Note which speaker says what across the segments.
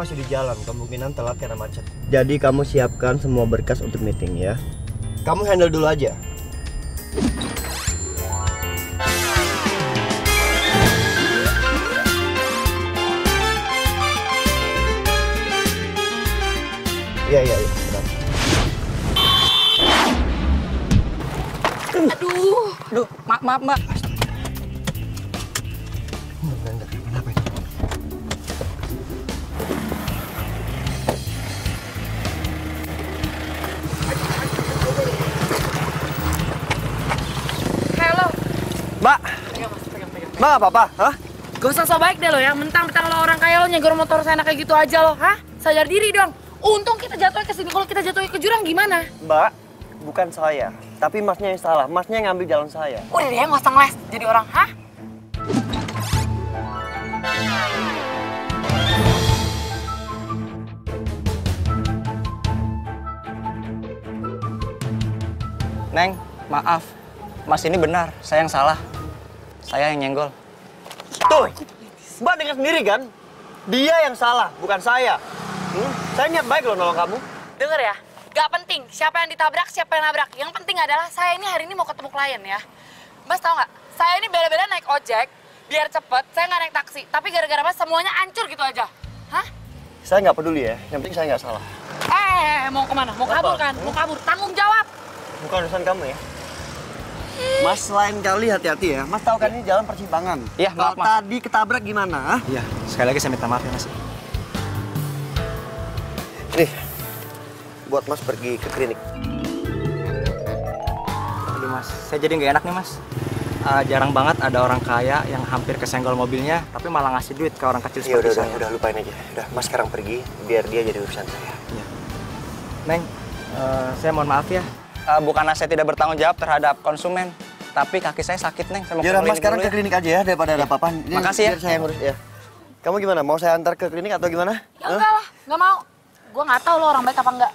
Speaker 1: masih di jalan, kemungkinan telat karena macet. Jadi kamu siapkan semua berkas untuk meeting ya. Kamu handle dulu aja. Iya, benar.
Speaker 2: Aduh, maaf, Mbak.
Speaker 1: Kenapa itu?
Speaker 2: Halo.
Speaker 1: Mbak.
Speaker 2: Pegang.
Speaker 1: Mbak, apa-apa? Hah?
Speaker 2: Gak usah so baik deh lo ya, mentang-mentang lo orang kaya lo nyegur motor saya kayak gitu aja lo, hah? Sadar diri dong. Untung kita jatuhnya ke sini, kalau kita jatuhnya ke jurang gimana?
Speaker 1: Mbak, bukan saya, tapi masnya yang salah. Masnya yang ngambil jalan saya.
Speaker 2: Udah deh, nggak usah ngeles jadi orang, hah?
Speaker 3: Neng, maaf. Mas ini benar, saya yang salah. Saya yang nyenggol.
Speaker 1: Tuh, Mbak dengar sendiri kan? Dia yang salah, bukan saya. Saya niat baik loh nolong kamu.
Speaker 2: Dengar ya, gak penting siapa yang ditabrak, siapa yang nabrak. Yang penting adalah saya ini hari ini mau ketemu klien ya. Mas tahu nggak? Saya ini bela-bela naik ojek biar cepet. Saya nggak naik taksi, tapi gara-gara Mas semuanya hancur gitu aja. Hah?
Speaker 1: Saya nggak peduli ya, yang penting saya nggak salah.
Speaker 2: Mau kemana? Mau kabur kan? Mau kabur? Tanggung jawab.
Speaker 1: Bukan urusan kamu ya. Mas lain kali hati-hati ya. Mas tahu kan ini jalan persimpangan.
Speaker 3: Iya, maaf,
Speaker 1: Mas. Tadi ketabrak gimana?
Speaker 3: Iya, sekali lagi saya minta maaf ya, Mas.
Speaker 1: Nih, buat Mas pergi ke klinik.
Speaker 3: Aduh, Mas, saya jadi nggak enak nih, Mas. Jarang banget ada orang kaya yang hampir kesenggol mobilnya, tapi malah ngasih duit ke orang kecil seperti saya.
Speaker 1: Udah lupain aja. Udah, Mas sekarang pergi, biar dia jadi urusan saya.
Speaker 3: Iya. Neng, saya mohon maaf ya. Bukanlah saya tidak bertanggung jawab terhadap konsumen, tapi kaki saya sakit, Neng. Saya mau
Speaker 1: Yaudah, Mas
Speaker 3: klinik
Speaker 1: sekarang
Speaker 3: dulu
Speaker 1: ke klinik aja ya, daripada ada apa-apa.
Speaker 3: Makasih ya.
Speaker 1: Biar saya ngurus ya. Kamu gimana? Mau saya antar ke klinik atau gimana?
Speaker 2: Ya enggak lah, nggak mau. Gue nggak tahu lo orang baik apa enggak.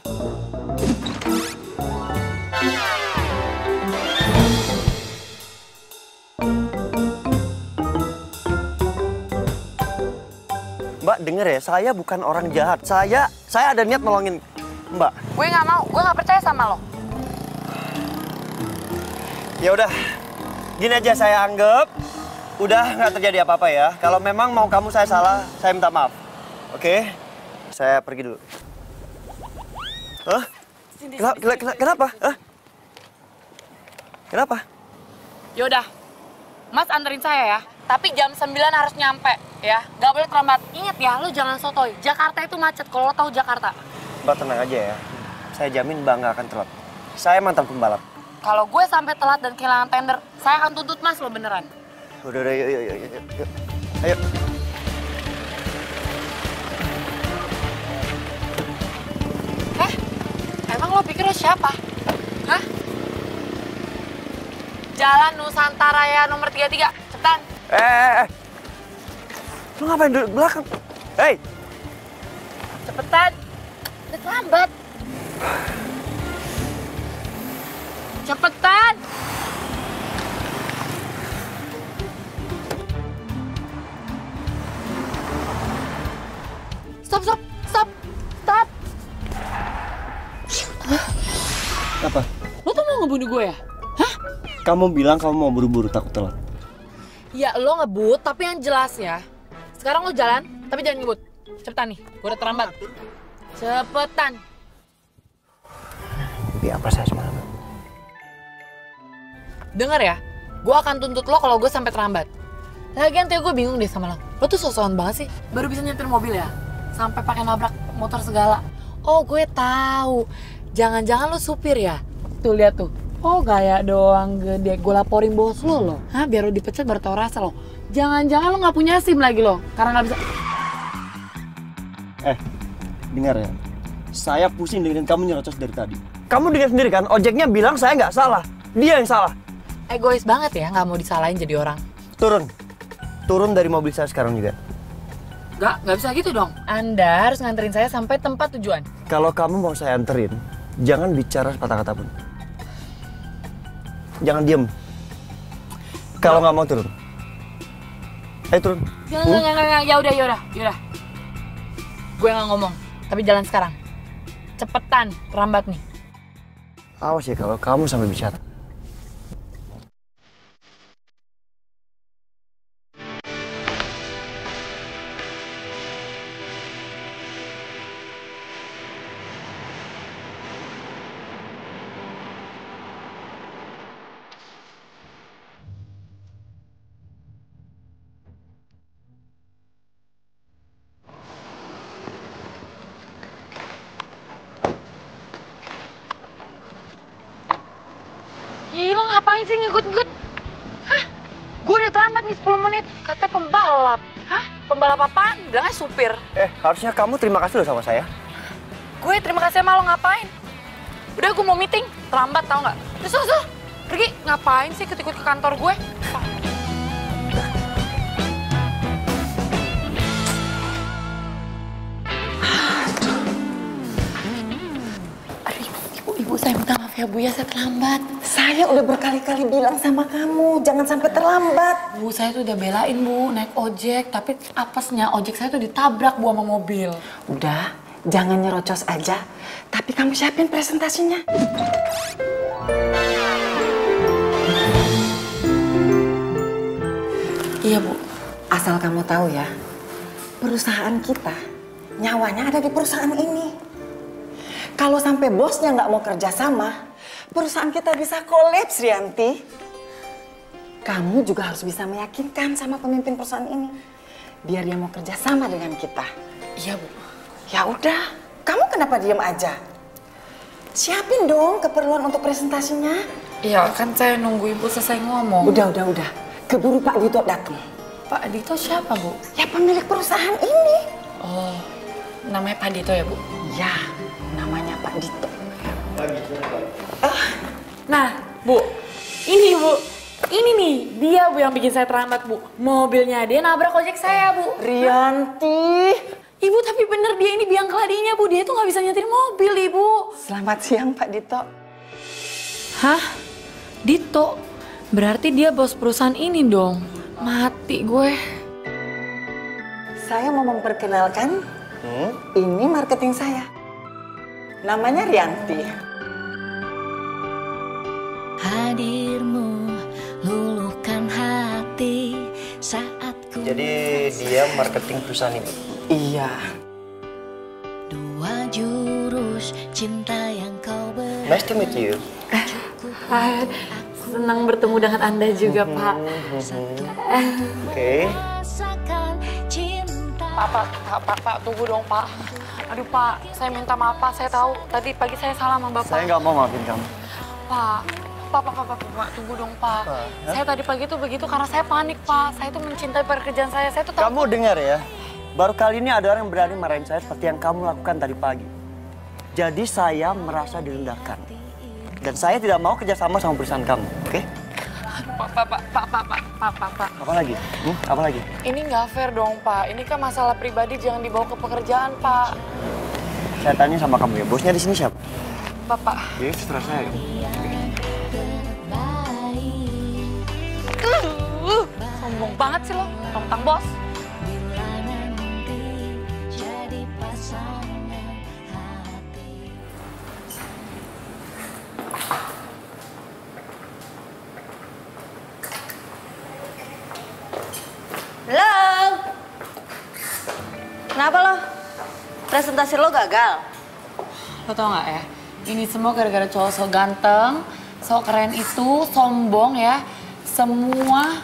Speaker 1: Mbak, denger ya, saya bukan orang jahat. Saya ada niat nolongin Mbak.
Speaker 2: Gue nggak mau, gue nggak percaya sama lo.
Speaker 1: Ya udah, gini aja saya anggap udah nggak terjadi apa-apa ya. Kalau memang mau kamu saya salah, saya minta maaf. Oke? Saya pergi dulu. Hah? Kenapa? Hah? Kenapa?
Speaker 2: Yaudah, Mas anterin saya ya. Tapi jam 9 harus nyampe ya. Gak boleh terlambat. Ingat ya, lo jangan sotoy. Jakarta itu macet kalau lo tahu Jakarta.
Speaker 1: Mbak tenang aja ya. Saya jamin Mbak nggak akan telat. Saya mantan pembalap.
Speaker 2: Kalau gue sampai telat dan kehilangan tender, saya akan tuntut Mas lo beneran.
Speaker 1: Udah, yuk. Ayo.
Speaker 2: Emang lo pikir lo siapa? Hah? Jalan Nusantara ya nomor 33, cepetan.
Speaker 1: Lu ngapain duduk belakang? Hei!
Speaker 2: Cepetan. Udah terlambat. Cepetan. Stop.
Speaker 1: Apa?
Speaker 2: Lo tuh mau ngebunuh gue ya? Hah?
Speaker 1: Kamu bilang kamu mau buru-buru takut telat.
Speaker 2: Ya lo ngebut, tapi yang jelas ya. Sekarang lo jalan, tapi jangan ngebut. Cepetan nih, gue udah terlambat. Cepetan.
Speaker 1: Tapi apa saya semalam?
Speaker 2: Dengar ya, gue akan tuntut lo kalau gue sampai terlambat. Lagian tuh gue bingung deh sama lo. Lo tuh sosokan banget sih, baru bisa nyetir mobil ya? Sampai pakai nabrak motor segala. Oh gue tahu. Jangan-jangan lo supir ya? Tuh lihat tuh. Oh gaya doang gede. Gue laporin bos lo. Hah? Biar lo dipecat baru tau rasa lo. Jangan-jangan lo nggak punya SIM lagi lo, karena nggak bisa.
Speaker 1: Dengar ya. Saya pusing dengan kamu nyerocos dari tadi. Kamu dengar sendiri kan? Ojeknya bilang saya nggak salah. Dia yang salah.
Speaker 2: Egois banget ya, nggak mau disalahin jadi orang.
Speaker 1: Turun dari mobil saya sekarang juga.
Speaker 2: Nggak bisa gitu dong. Anda harus nganterin saya sampai tempat tujuan.
Speaker 1: Kalau kamu mau saya anterin, jangan bicara sepatah kata pun. Jangan diem. Kalau nggak mau turun. Ayo turun.
Speaker 2: Jangan. Ya udah. gue nggak ngomong, tapi jalan sekarang. Cepetan, terlambat nih.
Speaker 1: Awas ya kalau kamu sampai bicara.
Speaker 2: Ih, lo ngapain sih ngikut-ngikut? Hah? Gue udah terlambat nih 10 menit. Katanya pembalap. Hah? Pembalap apaan? Bilangnya supir.
Speaker 1: Harusnya kamu terima kasih loh sama saya.
Speaker 2: Gue terima kasih sama lo ngapain? Udah gue mau meeting, terlambat tau nggak? Terus, pergi. Ngapain sih ikut-ikut ke kantor gue? Ibu, saya minta maaf ya Bu ya, saya terlambat.
Speaker 4: Saya udah berkali-kali bilang sama kamu, jangan sampai terlambat.
Speaker 2: Bu, saya tuh udah belain Bu, naik ojek. Tapi apesnya ojek saya tuh ditabrak Bu sama mobil.
Speaker 4: Udah, jangan nyerocos aja. Tapi kamu siapin presentasinya.
Speaker 2: Iya Bu.
Speaker 4: Asal kamu tahu ya, perusahaan kita nyawanya ada di perusahaan ini. Kalau sampai bosnya nggak mau kerja sama, perusahaan kita bisa kolaps, Rianti. Kamu juga harus bisa meyakinkan sama pemimpin perusahaan ini, biar dia mau kerja sama dengan kita.
Speaker 2: Iya Bu.
Speaker 4: Ya udah, kamu kenapa diem aja? Siapin dong keperluan untuk presentasinya.
Speaker 2: Iya, kan saya nunggu Ibu selesai ngomong.
Speaker 4: Udah. Keburu Pak Dito datang.
Speaker 2: Pak Dito siapa Bu?
Speaker 4: Ya pemilik perusahaan ini.
Speaker 2: Oh, namanya Pak Dito ya Bu?
Speaker 4: Ya, namanya Pak Dito.
Speaker 2: Nah, Bu, ini Bu. Ini nih, dia Bu yang bikin saya terlambat Bu. Mobilnya dia nabrak ojek saya Bu.
Speaker 4: Rianti.
Speaker 2: Ibu, tapi bener dia ini biang keladinya Bu. Dia tuh nggak bisa nyetir mobil Ibu.
Speaker 4: Selamat siang Pak Dito.
Speaker 2: Hah? Dito? Berarti dia bos perusahaan ini dong. Mati gue.
Speaker 4: Saya mau memperkenalkan, ini marketing saya. Namanya Rianti.
Speaker 5: Hadirmu luluhkan hati saat ku.
Speaker 1: Jadi dia marketing perusahaan ini.
Speaker 4: Iya.
Speaker 5: Dua jurus cinta yang kau beri.
Speaker 1: Nice to meet you.
Speaker 2: Hai, senang bertemu dengan Anda juga Pak.
Speaker 1: Oke.
Speaker 5: Rasakan cinta.
Speaker 2: Pak, tunggu dong Pak. Aduh Pak, saya minta maaf Pak. Saya tahu tadi pagi saya salah sama Bapak.
Speaker 1: Saya nggak mau maafin kamu.
Speaker 2: Pak, tunggu dong Pak. Saya tadi pagi tuh begitu karena saya panik Pak. Saya tuh mencintai pekerjaan saya. Saya tuh tahu.
Speaker 1: Kamu dengar ya, baru kali ini ada orang yang berani marahin saya seperti yang kamu lakukan tadi pagi. Jadi saya merasa direndahkan. Dan saya tidak mau kerjasama sama perusahaan kamu, oke?
Speaker 2: Pak.
Speaker 1: Apa lagi? Apa lagi?
Speaker 2: Ini nggak fair dong Pak. Ini kan masalah pribadi, jangan dibawa ke pekerjaan Pak.
Speaker 1: Saya tanya sama kamu ya, bosnya di sini siapa?
Speaker 2: Bapak.
Speaker 1: Jadi terserah saya.
Speaker 2: Sombong banget sih lo, tentang bos.
Speaker 5: Bila nanti jadi pasangan hati.
Speaker 6: Halo. Kenapa lo? Presentasi lo gagal?
Speaker 2: Lo tau gak ya, ini semua gara-gara cowok so ganteng, so keren itu, sombong ya. Semua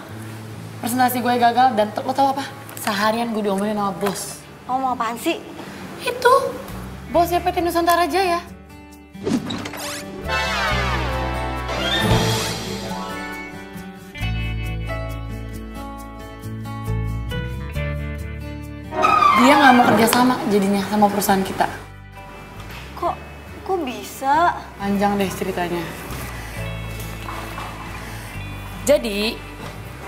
Speaker 2: presentasi gue gagal dan lo tau apa? Seharian gue diomelin sama bos.
Speaker 6: Lo mau apaan sih?
Speaker 2: Itu, bosnya PT Nusantara Jaya. Dia nggak mau kerjasama jadinya sama perusahaan kita.
Speaker 6: Kok bisa?
Speaker 2: Panjang deh ceritanya. Jadi,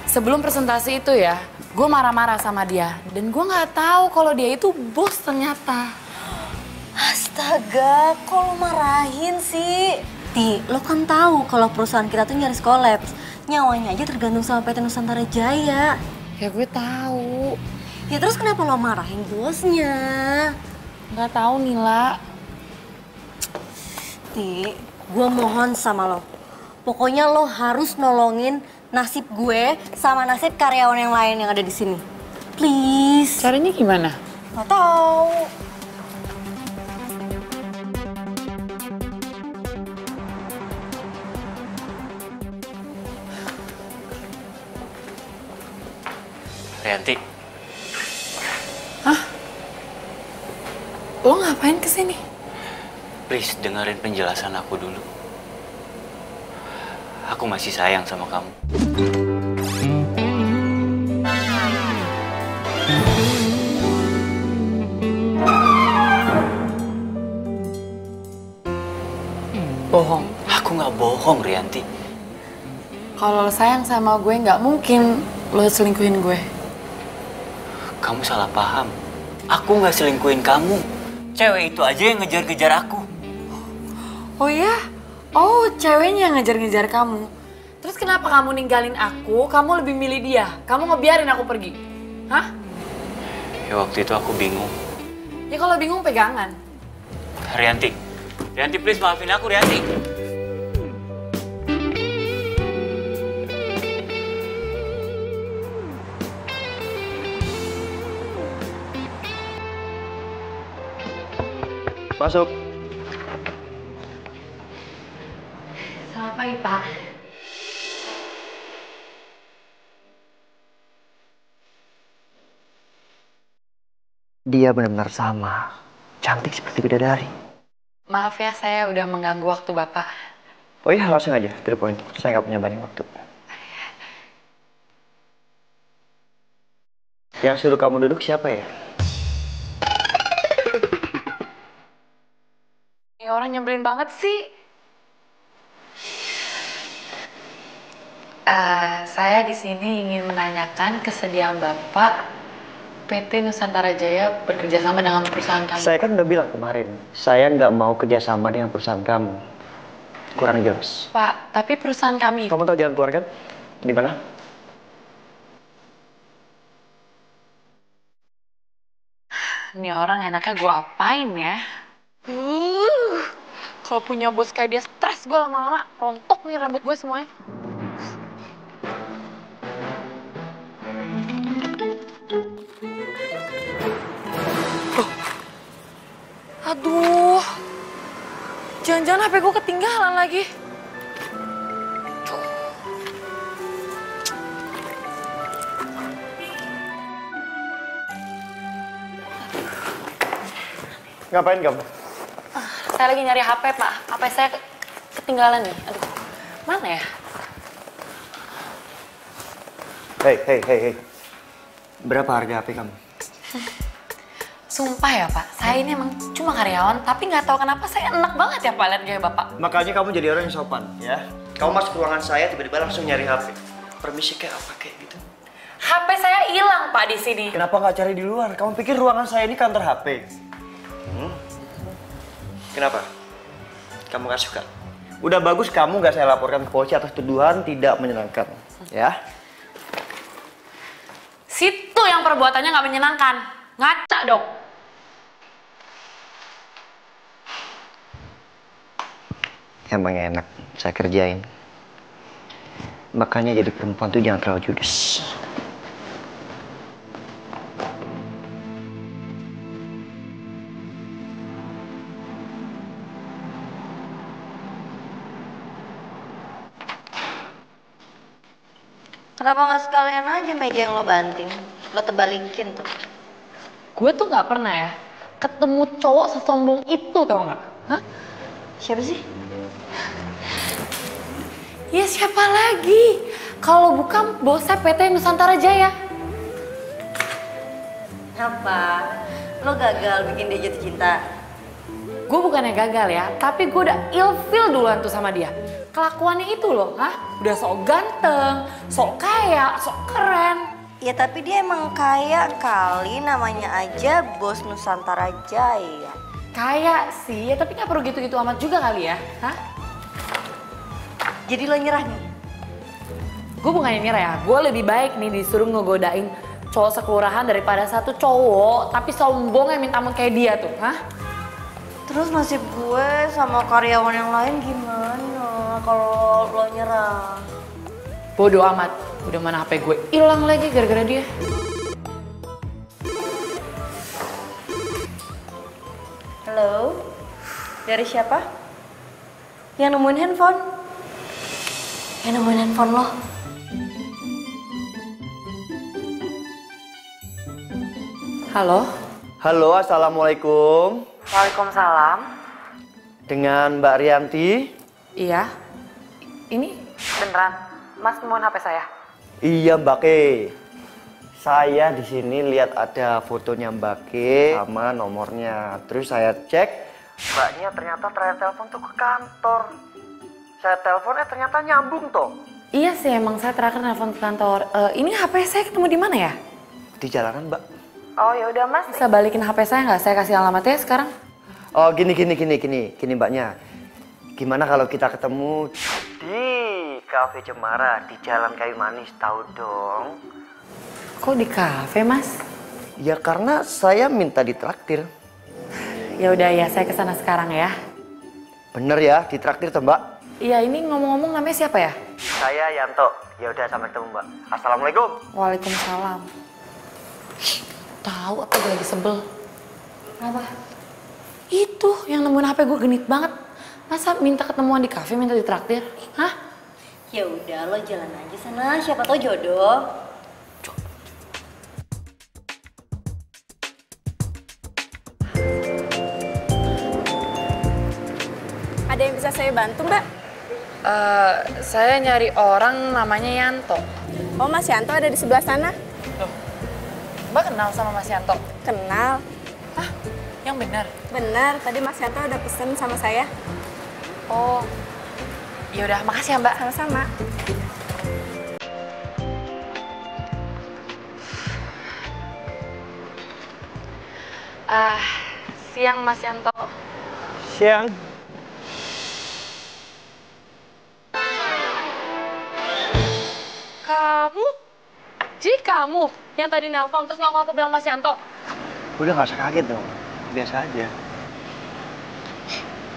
Speaker 2: sebelum presentasi itu ya, gue marah-marah sama dia. Dan gue nggak tahu kalau dia itu bos ternyata.
Speaker 6: Astaga, kok lo marahin sih? Ti, lo kan tahu kalau perusahaan kita tuh nyaris kolaps. Nyawanya aja tergantung sama PT Nusantara Jaya.
Speaker 2: Ya gue tahu.
Speaker 6: Ya terus kenapa lo marahin bosnya?
Speaker 2: Nggak tahu Nila.
Speaker 6: Ti, gue mohon sama lo. Pokoknya lo harus nolongin nasib gue sama nasib karyawan yang lain yang ada di sini. Please.
Speaker 2: Caranya gimana?
Speaker 6: Nggak tahu.
Speaker 7: Rianti,
Speaker 2: Hah? Lo ngapain kesini?
Speaker 7: please dengerin penjelasan aku dulu. Aku masih sayang sama kamu.
Speaker 2: Bohong.
Speaker 7: Aku nggak bohong, Rianti.
Speaker 2: Kalau lo sayang sama gue, nggak mungkin lo selingkuhin gue.
Speaker 7: Kamu salah paham. Aku nggak selingkuhin kamu. Cewek itu aja yang ngejar-ngejar aku.
Speaker 2: Oh ya? Oh, ceweknya yang ngejar-ngejar kamu. Terus kenapa kamu ninggalin aku, kamu lebih milih dia? Kamu ngebiarin aku pergi? Hah?
Speaker 7: Ya waktu itu aku bingung.
Speaker 2: Ya kalau bingung pegangan.
Speaker 7: Rianti, Rianti please maafin aku, Rianti.
Speaker 1: Masuk.
Speaker 2: Selamat pagi, Pak.
Speaker 1: Dia benar-benar sama. Cantik seperti bidadari.
Speaker 2: Maaf ya, saya udah mengganggu waktu Bapak.
Speaker 1: Oh iya, langsung aja. To the point. Saya nggak punya banyak waktu. Yang suruh kamu duduk siapa ya?
Speaker 2: Ini orang nyebelin banget sih. Saya di sini ingin menanyakan kesediaan Bapak PT Nusantara Jaya bekerjasama dengan perusahaan kami.
Speaker 1: Saya kan udah bilang kemarin, saya nggak mau kerjasama dengan perusahaan kamu. Kurang jelas.
Speaker 2: Pak, tapi perusahaan kami.
Speaker 1: Kamu tahu jalan keluar kan? Di mana?
Speaker 2: Ini orang enaknya gue apain ya? Kalau punya bos kayak dia stres gue lama-lama. Rontok nih rambut gue semuanya. Aduh, jangan-jangan HP gue ketinggalan lagi.
Speaker 1: Ngapain kamu?
Speaker 2: Saya lagi nyari HP, Pak. HP saya ketinggalan nih. Aduh, mana ya?
Speaker 1: Hei. Berapa harga HP kamu?
Speaker 2: Sumpah ya, Pak. Saya ini emang cuma karyawan, tapi nggak tahu kenapa saya enak banget ya, Pak, lihat gaya Bapak.
Speaker 1: Makanya kamu jadi orang yang sopan, ya. Kamu masuk ruangan saya, tiba-tiba langsung nyari HP. Permisi kayak apa kayak gitu?
Speaker 2: HP saya hilang, Pak, di sini.
Speaker 1: Kenapa nggak cari di luar? Kamu pikir ruangan saya ini kantor HP? Kenapa? Kamu nggak suka? Udah bagus kamu nggak saya laporkan ke polisi atas tuduhan tidak menyenangkan, ya?
Speaker 2: Situ yang perbuatannya nggak menyenangkan. Ngaca dong.
Speaker 1: Emang enak saya kerjain. Makanya jadi perempuan tuh jangan terlalu judes.
Speaker 6: Kenapa nggak sekalian aja meja yang lo banting? Lo tebalikin tuh.
Speaker 2: Gue tuh nggak pernah ya ketemu cowok sesombong itu, tau nggak? Hah?
Speaker 6: Siapa sih?
Speaker 2: Ya siapa lagi? Kalau bukan bosnya PT Nusantara Jaya.
Speaker 6: Apa? Lo gagal bikin dia jatuh cinta?
Speaker 2: Gue bukannya gagal ya, tapi gue udah ilfeel duluan tuh sama dia. Kelakuannya itu loh, udah sok ganteng, sok kaya, sok keren.
Speaker 6: Ya tapi dia emang kaya kali, namanya aja bos Nusantara Jaya.
Speaker 2: Kaya sih, ya tapi nggak perlu gitu-gitu amat juga kali ya,
Speaker 6: Jadi lo nyerah nih?
Speaker 2: Gue bukannya nyerah ya, gue lebih baik nih disuruh ngegodain cowok sekelurahan daripada satu cowok tapi sombong yang minta ampun kayak dia tuh, hah?
Speaker 6: Terus nasib gue sama karyawan yang lain gimana kalau lo nyerah?
Speaker 2: Bodoh amat, udah mana HP gue hilang lagi gara-gara dia.
Speaker 6: Halo, dari siapa? Yang nemuin handphone? Yang nemuin handphone lo?
Speaker 2: Halo?
Speaker 1: Halo, assalamualaikum.
Speaker 2: Waalaikumsalam.
Speaker 1: Dengan Mbak Rianti.
Speaker 2: Iya. Ini beneran, Mas nemuin HP saya?
Speaker 1: Iya Mbak Ke. Saya di sini lihat ada fotonya Mbak Ke sama nomornya. Terus saya cek, Mbaknya ternyata terakhir telepon tuh ke kantor. Saya teleponnya ternyata nyambung toh.
Speaker 2: Iya sih, emang saya terakhir nelfon ke kantor. Ini HP saya ketemu di mana ya?
Speaker 1: Di jalanan Mbak.
Speaker 2: Oh ya udah Mas, bisa balikin HP saya nggak? Saya kasih alamatnya sekarang.
Speaker 1: Oh gini Mbaknya. Gimana kalau kita ketemu di Cafe Cemara di Jalan Kayu Manis, tahu dong?
Speaker 2: Kok di kafe Mas?
Speaker 1: Ya karena saya minta ditraktir.
Speaker 2: Ya udah ya, saya kesana sekarang ya.
Speaker 1: Bener ya, ditraktir toh Mbak?
Speaker 2: Iya, ini ngomong-ngomong namanya siapa ya?
Speaker 1: Saya Yanto. Ya udah sampai ketemu Mbak. Assalamualaikum.
Speaker 2: Waalaikumsalam. Tahu apa gue lagi sebel? Apa? Itu yang nemuin HP gue genit banget. Masa minta ketemuan di kafe minta ditraktir? Hah?
Speaker 6: Ya udah lo jalan aja sana, siapa tau jodoh.
Speaker 8: Ada yang bisa saya bantu, Mbak?
Speaker 2: Saya nyari orang namanya Yanto.
Speaker 8: Oh, Mas Yanto ada di sebelah sana.
Speaker 2: Mbak kenal sama Mas Yanto?
Speaker 8: Kenal.
Speaker 2: Hah? Yang benar?
Speaker 8: Benar, tadi Mas Yanto udah pesen sama saya.
Speaker 2: Oh, ya udah, makasih ya Mbak.
Speaker 8: Sama-sama.
Speaker 2: Siang Mas Yanto.
Speaker 1: Siang.
Speaker 2: Kamu? Jadi kamu yang tadi nelpon terus ngaku bilang Mas Yanto?
Speaker 1: Udah gak usah kaget dong. Biasa aja.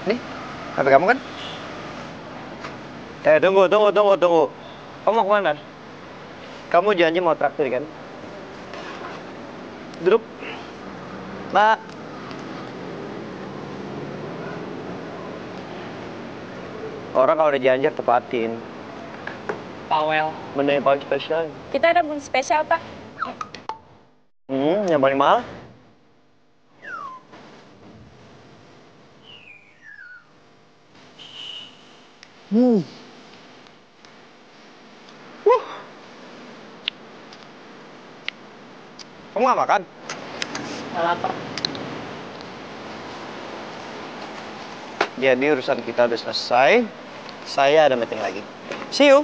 Speaker 1: Nih, HP kamu kan? Tunggu. Kamu mau kemana? Kamu janji mau traktir kan? Duduk. Mbak. Orang kalau udah janji tepatin.
Speaker 2: Pawel.
Speaker 1: Menu yang paling spesial.
Speaker 8: Kita ada bun spesial, Pak.
Speaker 1: Yang paling mahal? Kamu nggak makan?
Speaker 2: Nggak lapar.
Speaker 1: Jadi urusan kita udah selesai. Saya ada meeting lagi. See you.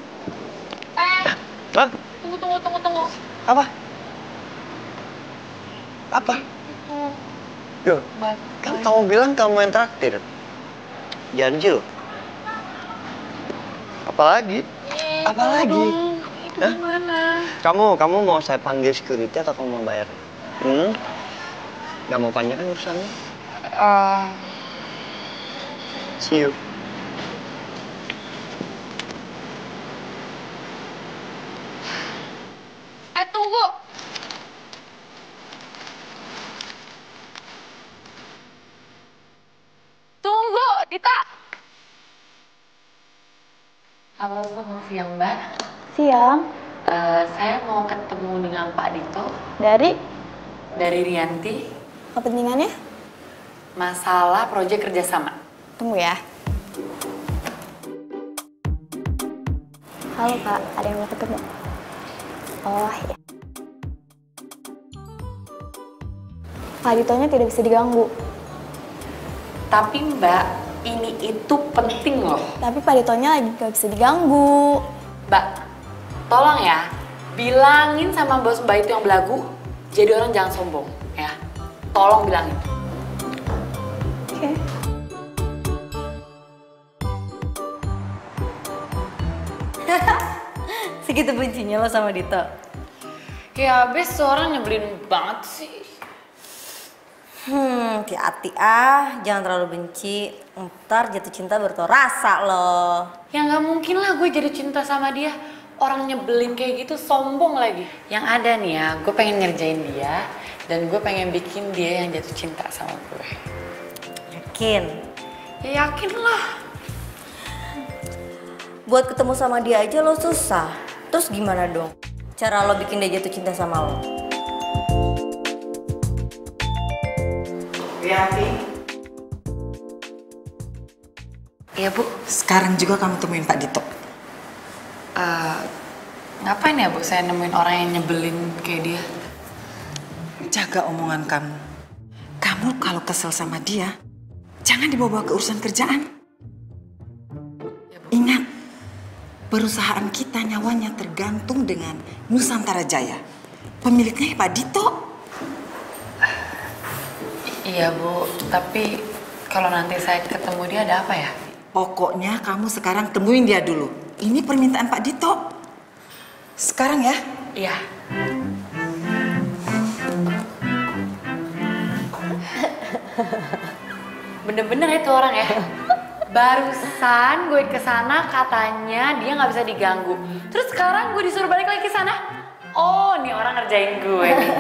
Speaker 1: Hah?
Speaker 2: Tunggu.
Speaker 1: Apa? Apa? Yo, kan kamu bilang kamu yang traktir. Janji loh. Apalagi? Apalagi? Hah? Kamu mau saya panggil security atau kamu mau bayar? Gak mau panjang kan urusannya? See you.
Speaker 2: Tunggu. Tunggu, Dita. Halo, selamat siang, Mbak.
Speaker 8: Siang.
Speaker 2: Saya mau ketemu dengan Pak Dito.
Speaker 8: Dari?
Speaker 2: Dari Rianti.
Speaker 8: Kepentingannya?
Speaker 2: Masalah proyek kerjasama.
Speaker 8: Tunggu ya. Halo, Pak. Ada yang mau ketemu? Oh, ya. Pak Ditonya tidak bisa diganggu.
Speaker 2: Tapi Mbak, ini itu penting loh.
Speaker 8: Tapi Pak Ditonya lagi gak bisa diganggu.
Speaker 2: Mbak, tolong ya, bilangin sama bos Mbak itu yang belagu, jadi orang jangan sombong, ya. Tolong bilangin.
Speaker 8: Oke.
Speaker 6: Segitu bencinya lo sama Dito?
Speaker 2: Kayak abis seorang nyebelin banget sih.
Speaker 6: Hati-hati jangan terlalu benci. Ntar jatuh cinta baru tau rasa loh.
Speaker 2: Ya nggak mungkin lah gue jadi cinta sama dia. Orang nyebelin kayak gitu, sombong lagi. Yang ada nih ya, gue pengen ngerjain dia. Dan gue pengen bikin dia yang jatuh cinta sama gue.
Speaker 6: Yakin?
Speaker 2: Ya yakin lah.
Speaker 6: Buat ketemu sama dia aja lo susah. Terus gimana dong cara lo bikin dia jatuh cinta sama lo?
Speaker 4: Rianti,
Speaker 2: Iya Bu.
Speaker 4: sekarang juga kamu temuin Pak Dito.
Speaker 2: Ngapain ya Bu saya nemuin orang yang nyebelin kayak dia?
Speaker 4: Jaga omongan kamu. Kamu kalau kesel sama dia, jangan dibawa ke urusan kerjaan. Ingat, perusahaan kita nyawanya tergantung dengan Nusantara Jaya. Pemiliknya Pak Dito.
Speaker 2: Iya Bu, tapi kalau nanti saya ketemu dia ada apa ya?
Speaker 4: Pokoknya kamu sekarang temuin dia dulu. Ini permintaan Pak Dito. Sekarang ya.
Speaker 2: Iya. Bener-bener itu orang ya. Barusan gue kesana katanya dia nggak bisa diganggu. Terus sekarang gue disuruh balik lagi ke sana. Oh, nih orang ngerjain gue nih.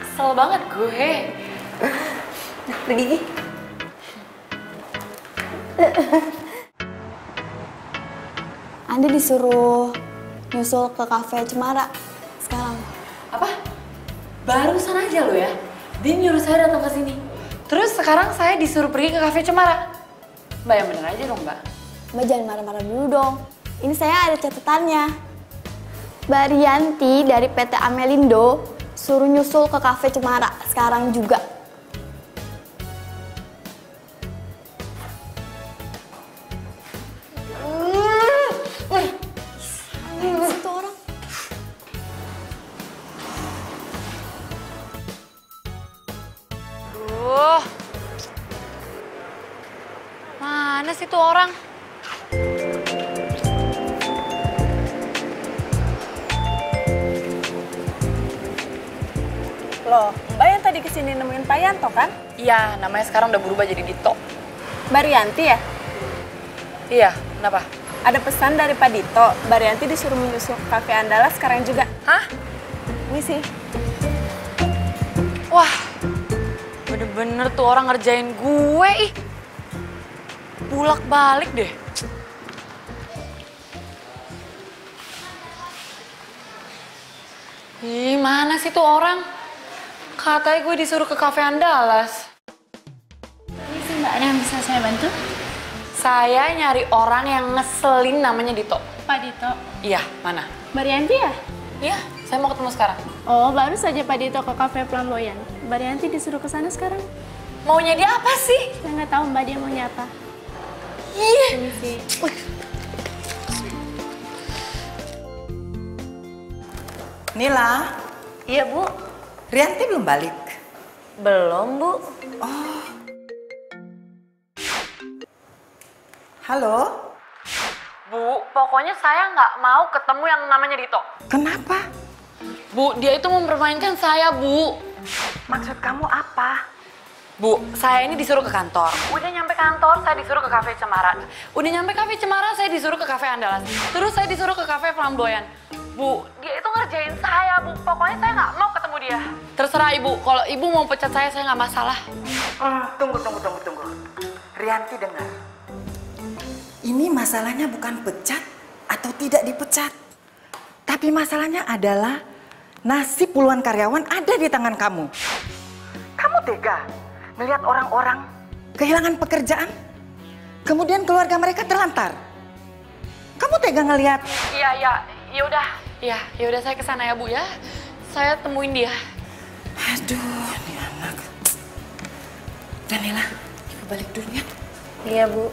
Speaker 2: Kesel banget gue.
Speaker 6: Pergi Gi.
Speaker 8: Andi disuruh nyusul ke kafe Cemara sekarang.
Speaker 2: Apa? Barusan aja lo ya. Dia nyuruh saya datang ke sini. Terus sekarang saya disuruh pergi ke kafe Cemara. Mbak yang bener aja dong Mbak.
Speaker 8: Mbak jangan marah-marah dulu dong. Ini saya ada catatannya. Mbak Rianti dari PT Amelindo suruh nyusul ke kafe Cemara sekarang juga. Itu orang.
Speaker 2: Mana sih tuh orang?
Speaker 9: Loh, Mbak yang tadi kesini nemuin Pak Yanto kan?
Speaker 2: Iya, namanya sekarang udah berubah jadi Dito.
Speaker 9: Mbak Rianti ya?
Speaker 2: Iya, kenapa?
Speaker 9: Ada pesan dari Pak Dito, Mbak Rianti disuruh menyusul ke Cafe Andala sekarang juga.
Speaker 2: Hah?
Speaker 9: Ini sih.
Speaker 2: Wah, bener-bener tuh orang ngerjain gue ih. Bulak-balik deh. Ih, mana sih tuh orang? Katanya gue disuruh ke Cafe Andalas.
Speaker 8: Ini sih Mbak, ada yang bisa saya bantu?
Speaker 2: Saya nyari orang yang ngeselin namanya Dito.
Speaker 8: Pak Dito.
Speaker 2: Iya, mana?
Speaker 8: Mbak Rianti ya?
Speaker 2: Iya, saya mau ketemu sekarang.
Speaker 8: Oh, baru saja Pak Dito ke kafe Flamboyan. Mbak Rianti disuruh ke sana sekarang.
Speaker 2: Maunya dia apa sih?
Speaker 8: Saya nggak tahu Mbak dia maunya apa.
Speaker 2: Ih.
Speaker 8: Ini sih.
Speaker 4: Nila,
Speaker 6: Iya Bu.
Speaker 4: Rianti belum balik.
Speaker 6: Belum Bu.
Speaker 4: Halo,
Speaker 2: Bu, pokoknya saya nggak mau ketemu yang namanya Dito.
Speaker 4: kenapa?
Speaker 2: Bu, dia itu mempermainkan saya, Bu.
Speaker 4: Maksud kamu apa?
Speaker 2: Bu, saya ini disuruh ke kantor. Udah nyampe kantor, saya disuruh ke kafe Cemara. Udah nyampe kafe Cemara, saya disuruh ke kafe Andalas. Terus saya disuruh ke kafe Flamboyan. Bu, dia itu ngerjain saya, Bu. Pokoknya saya nggak mau ketemu dia. Terserah Ibu, kalau Ibu mau pecat saya nggak masalah.
Speaker 4: Tunggu. Rianti dengar. Ini masalahnya bukan pecat atau tidak dipecat. Tapi masalahnya adalah nasib puluhan karyawan ada di tangan kamu. Kamu tega melihat orang-orang kehilangan pekerjaan, kemudian keluarga mereka terlantar. Kamu tega ngelihat?
Speaker 2: Ya udah saya kesana ya Bu ya. Saya temuin dia.
Speaker 4: Aduh, ini anak. Danila, kita balik dulu ya.
Speaker 6: Iya Bu.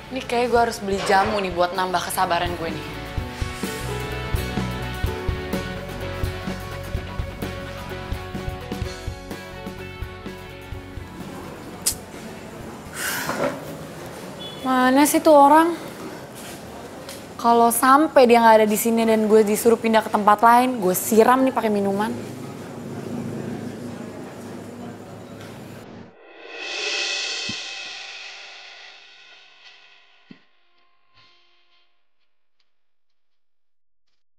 Speaker 2: Ini kayak gue harus beli jamu nih buat nambah kesabaran gue nih. Mana sih tuh orang? Kalau sampai dia nggak ada di sini dan gue disuruh pindah ke tempat lain, gue siram nih pakai minuman.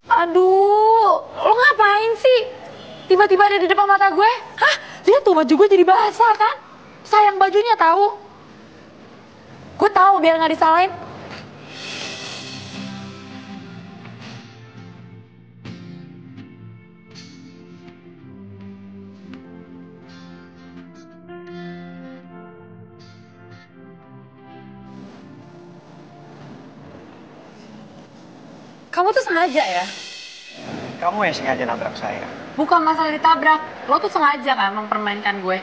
Speaker 2: Aduh, lo ngapain sih? Tiba-tiba ada di depan mata gue? Hah? Lihat tuh baju gue jadi basah kan? Sayang bajunya tahu. Gue tahu biar nggak disalahin. Kamu tuh sengaja ya?
Speaker 1: Kamu yang sengaja nabrak saya.
Speaker 2: Bukan masalah ditabrak, lo tuh sengaja kan mempermainkan gue.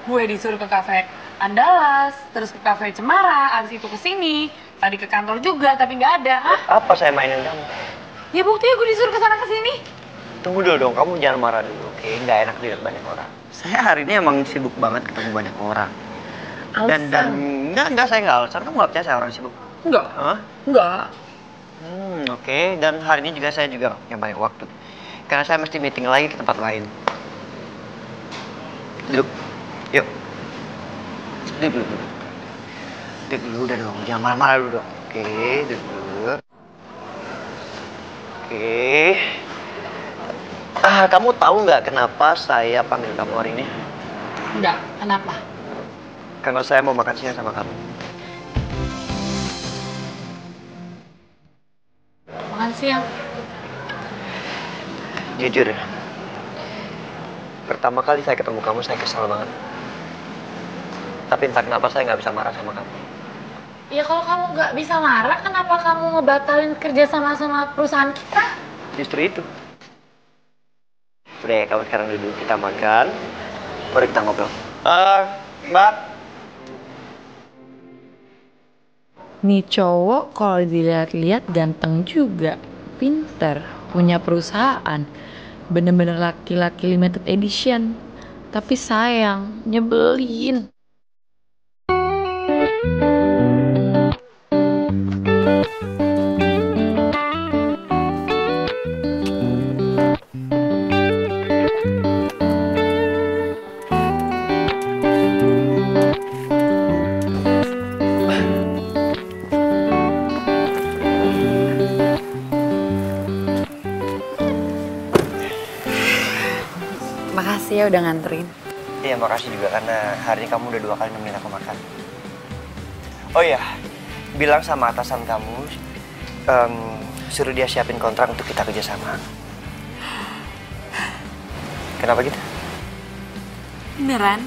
Speaker 2: Gue disuruh ke kafe Andalas, terus ke kafe Cemara, abis itu ke sini, tadi ke kantor juga tapi nggak ada. Hah?
Speaker 1: Apa saya mainin kamu?
Speaker 2: Ya buktinya gue disuruh ke sana ke sini.
Speaker 1: Tunggu dulu dong, kamu jangan marah dulu, oke? Nggak enak dilihat banyak orang. Saya hari ini emang sibuk banget ketemu banyak orang. Dan enggak saya nggak alasan. Kamu nggak percaya saya orang sibuk?
Speaker 2: Enggak.
Speaker 1: Hah?
Speaker 2: Enggak.
Speaker 1: Oke. Dan hari ini juga saya juga yang banyak waktu. Karena saya mesti meeting lagi ke tempat lain. Duduk. Yuk. Duduk dulu. Duduk dulu udah dong. Jangan marah-marah dulu dong. Oke, duduk dulu. Oke. Kamu tahu nggak kenapa saya panggil kamu hari ini?
Speaker 2: Enggak. Kenapa?
Speaker 1: Karena saya mau makan siang sama kamu.
Speaker 2: Makan siang.
Speaker 1: Jujur, pertama kali saya ketemu kamu, saya kesal banget. Tapi entah kenapa saya nggak bisa marah sama kamu.
Speaker 2: Ya kalau kamu nggak bisa marah, kenapa kamu ngebatalin kerja sama perusahaan kita?
Speaker 1: Justru itu. Udah, kamu sekarang duduk, kita makan, baru kita ngobrol. Mbak.
Speaker 2: Nih cowok kalau dilihat-lihat ganteng juga, pinter, punya perusahaan. Bener-bener laki-laki limited edition. Tapi sayang, nyebelin. Makasih ya udah nganterin.
Speaker 1: Iya, makasih juga karena hari ini kamu udah 2 kali nemenin aku makan. Oh iya, bilang sama atasan kamu, suruh dia siapin kontrak untuk kita kerjasama. Kenapa gitu?
Speaker 2: Beneran?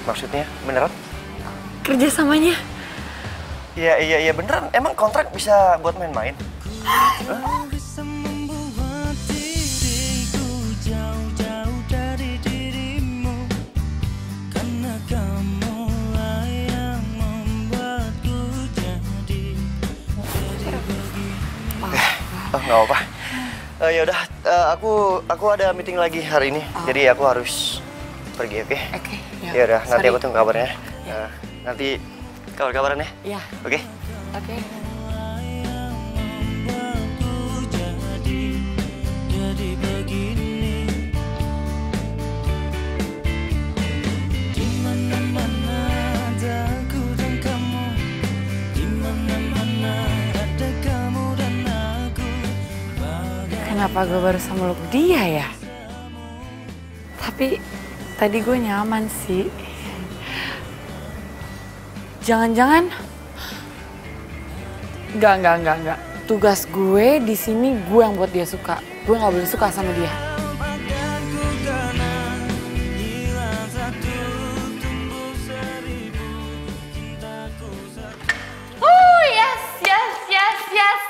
Speaker 1: Maksudnya, beneran?
Speaker 2: Kerjasamanya?
Speaker 1: Iya beneran. Emang kontrak bisa buat main-main? Nggak apa-apa. Ya udah, aku ada meeting lagi hari ini, jadi aku harus pergi, oke?
Speaker 2: Oke.
Speaker 1: Ya udah, nanti aku tunggu kabarnya. Nanti kabar-kabaran ya.
Speaker 2: Iya.
Speaker 1: Oke.
Speaker 2: Oke. Kenapa gue baru sama meluk dia ya? Tapi tadi gue nyaman sih. Jangan-jangan enggak. Tugas gue di sini gue yang buat dia suka. Gue nggak boleh suka sama dia.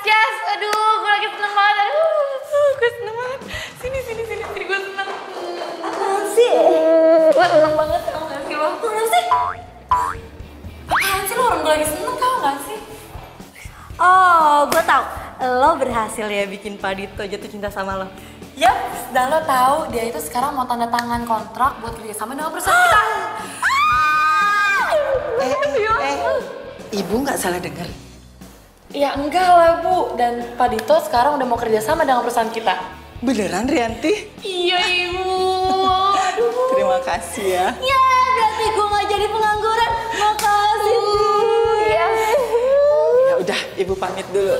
Speaker 8: Yes. Aduh, gue lagi seneng banget. Gue seneng banget. Sini, gue seneng. Apaan sih? Gue seneng banget, tau gak sih lo? Apaan sih? Apaan sih lo, orang gue lagi seneng, tau gak sih?
Speaker 6: Oh, gue tau. Lo berhasil ya bikin Pak Dito jatuh cinta sama lo.
Speaker 2: Yap, dan lo tahu dia itu sekarang mau tanda tangan kontrak buat kerjasama dengan perusahaan kita.
Speaker 4: Ibu nggak salah dengar.
Speaker 2: Ya enggak lah Bu, dan Pak Dito sekarang udah mau kerja sama dengan perusahaan kita.
Speaker 4: Beneran Rianti?
Speaker 2: Iya Ibu. Aduh.
Speaker 4: Terima kasih ya.
Speaker 6: Ya, berarti gue gak jadi pengangguran. Makasih.
Speaker 2: Iya.
Speaker 4: Ya udah, Ibu pamit dulu.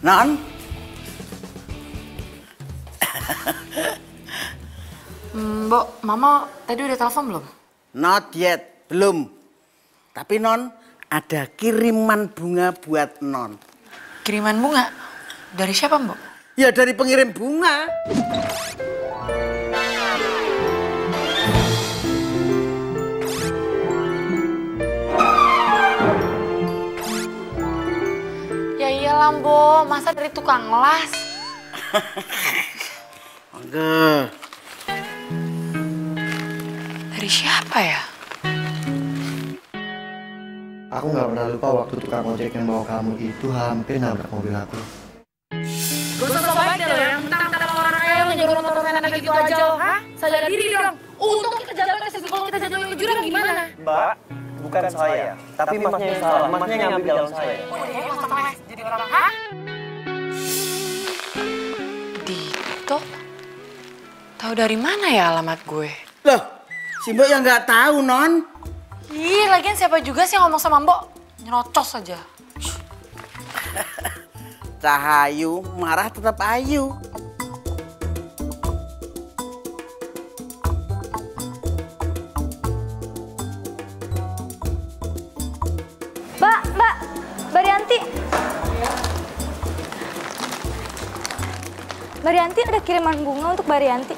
Speaker 10: Non?
Speaker 2: Mbok, Mama tadi udah telepon belum?
Speaker 10: Not yet, belum. Tapi Non, ada kiriman bunga buat Non.
Speaker 2: Kiriman bunga? Dari siapa Mbok?
Speaker 10: Ya dari pengirim bunga.
Speaker 2: Ya iyalah Mbok, masa dari tukang las?
Speaker 10: Enggak.
Speaker 2: Dari siapa ya?
Speaker 1: Aku nggak pernah lupa waktu tukang ojek yang bawa kamu itu hampir nabrak mobil aku.
Speaker 2: Gak usah sobat deh lo yang mentang-mentang orang kaya yang ngejar motor kayak gitu aja lo, hah? Sadar diri dong. Untung kita jalan ke situ, kalau kita jatuhin ke jurang gimana?
Speaker 1: Mbak, bukan saya, tapi masnya yang salah. Masnya yang ngambil dalam saya.
Speaker 2: Udah ya, masak les jadi orang, hah? Dito? Tahu dari mana ya alamat gue?
Speaker 10: Loh, si Mbok yang nggak tahu Non.
Speaker 2: Ih, lagian siapa juga sih yang ngomong sama Mbok? Nyerocos aja.
Speaker 10: Cahayu, marah tetap ayu.
Speaker 6: Mbak Rianti. Mbak Rianti ada kiriman bunga untuk Mbak Rianti.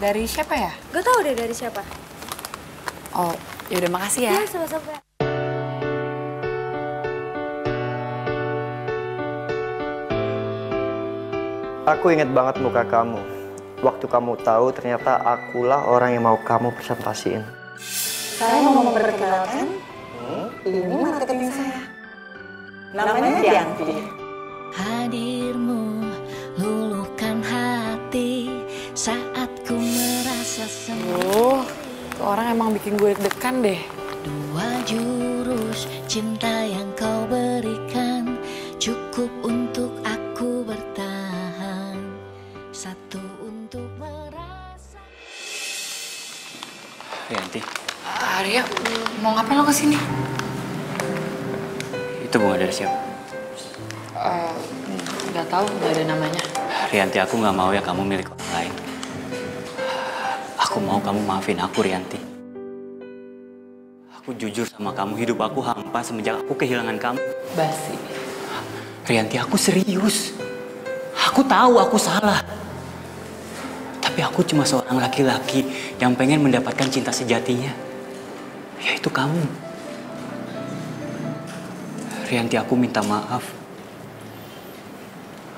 Speaker 2: Dari siapa ya?
Speaker 6: Gak tahu deh dari siapa.
Speaker 2: Oh, yaudah makasih ya.
Speaker 6: Iya, sama-sama.
Speaker 1: Aku inget banget muka kamu. Waktu kamu tahu ternyata akulah orang yang mau kamu presentasiin.
Speaker 4: Saya mau memperkenalkan, ini marketing saya. Namanya Rianti.
Speaker 5: Hadirmu luluhkan hati saat ku merasa sendiri.
Speaker 2: Tuh orang emang bikin gue deg-degan deh.
Speaker 5: Dua jurus cinta yang kau berikan cukup untuk aku bertahan. Satu untuk merasa.
Speaker 7: Rianti,
Speaker 2: Arya, mau ngapain lo kesini?
Speaker 7: itu bunga dari siapa?
Speaker 2: Gak tahu, gak ada namanya.
Speaker 7: Rianti, aku nggak mau ya kamu milik orang lain. Aku mau kamu maafin aku, Rianti. Aku jujur sama kamu, hidup aku hampa semenjak aku kehilangan kamu.
Speaker 2: Basi.
Speaker 7: Rianti, aku serius. Aku tahu aku salah. Tapi aku cuma seorang laki-laki yang pengen mendapatkan cinta sejatinya. Yaitu kamu. Rianti, aku minta maaf.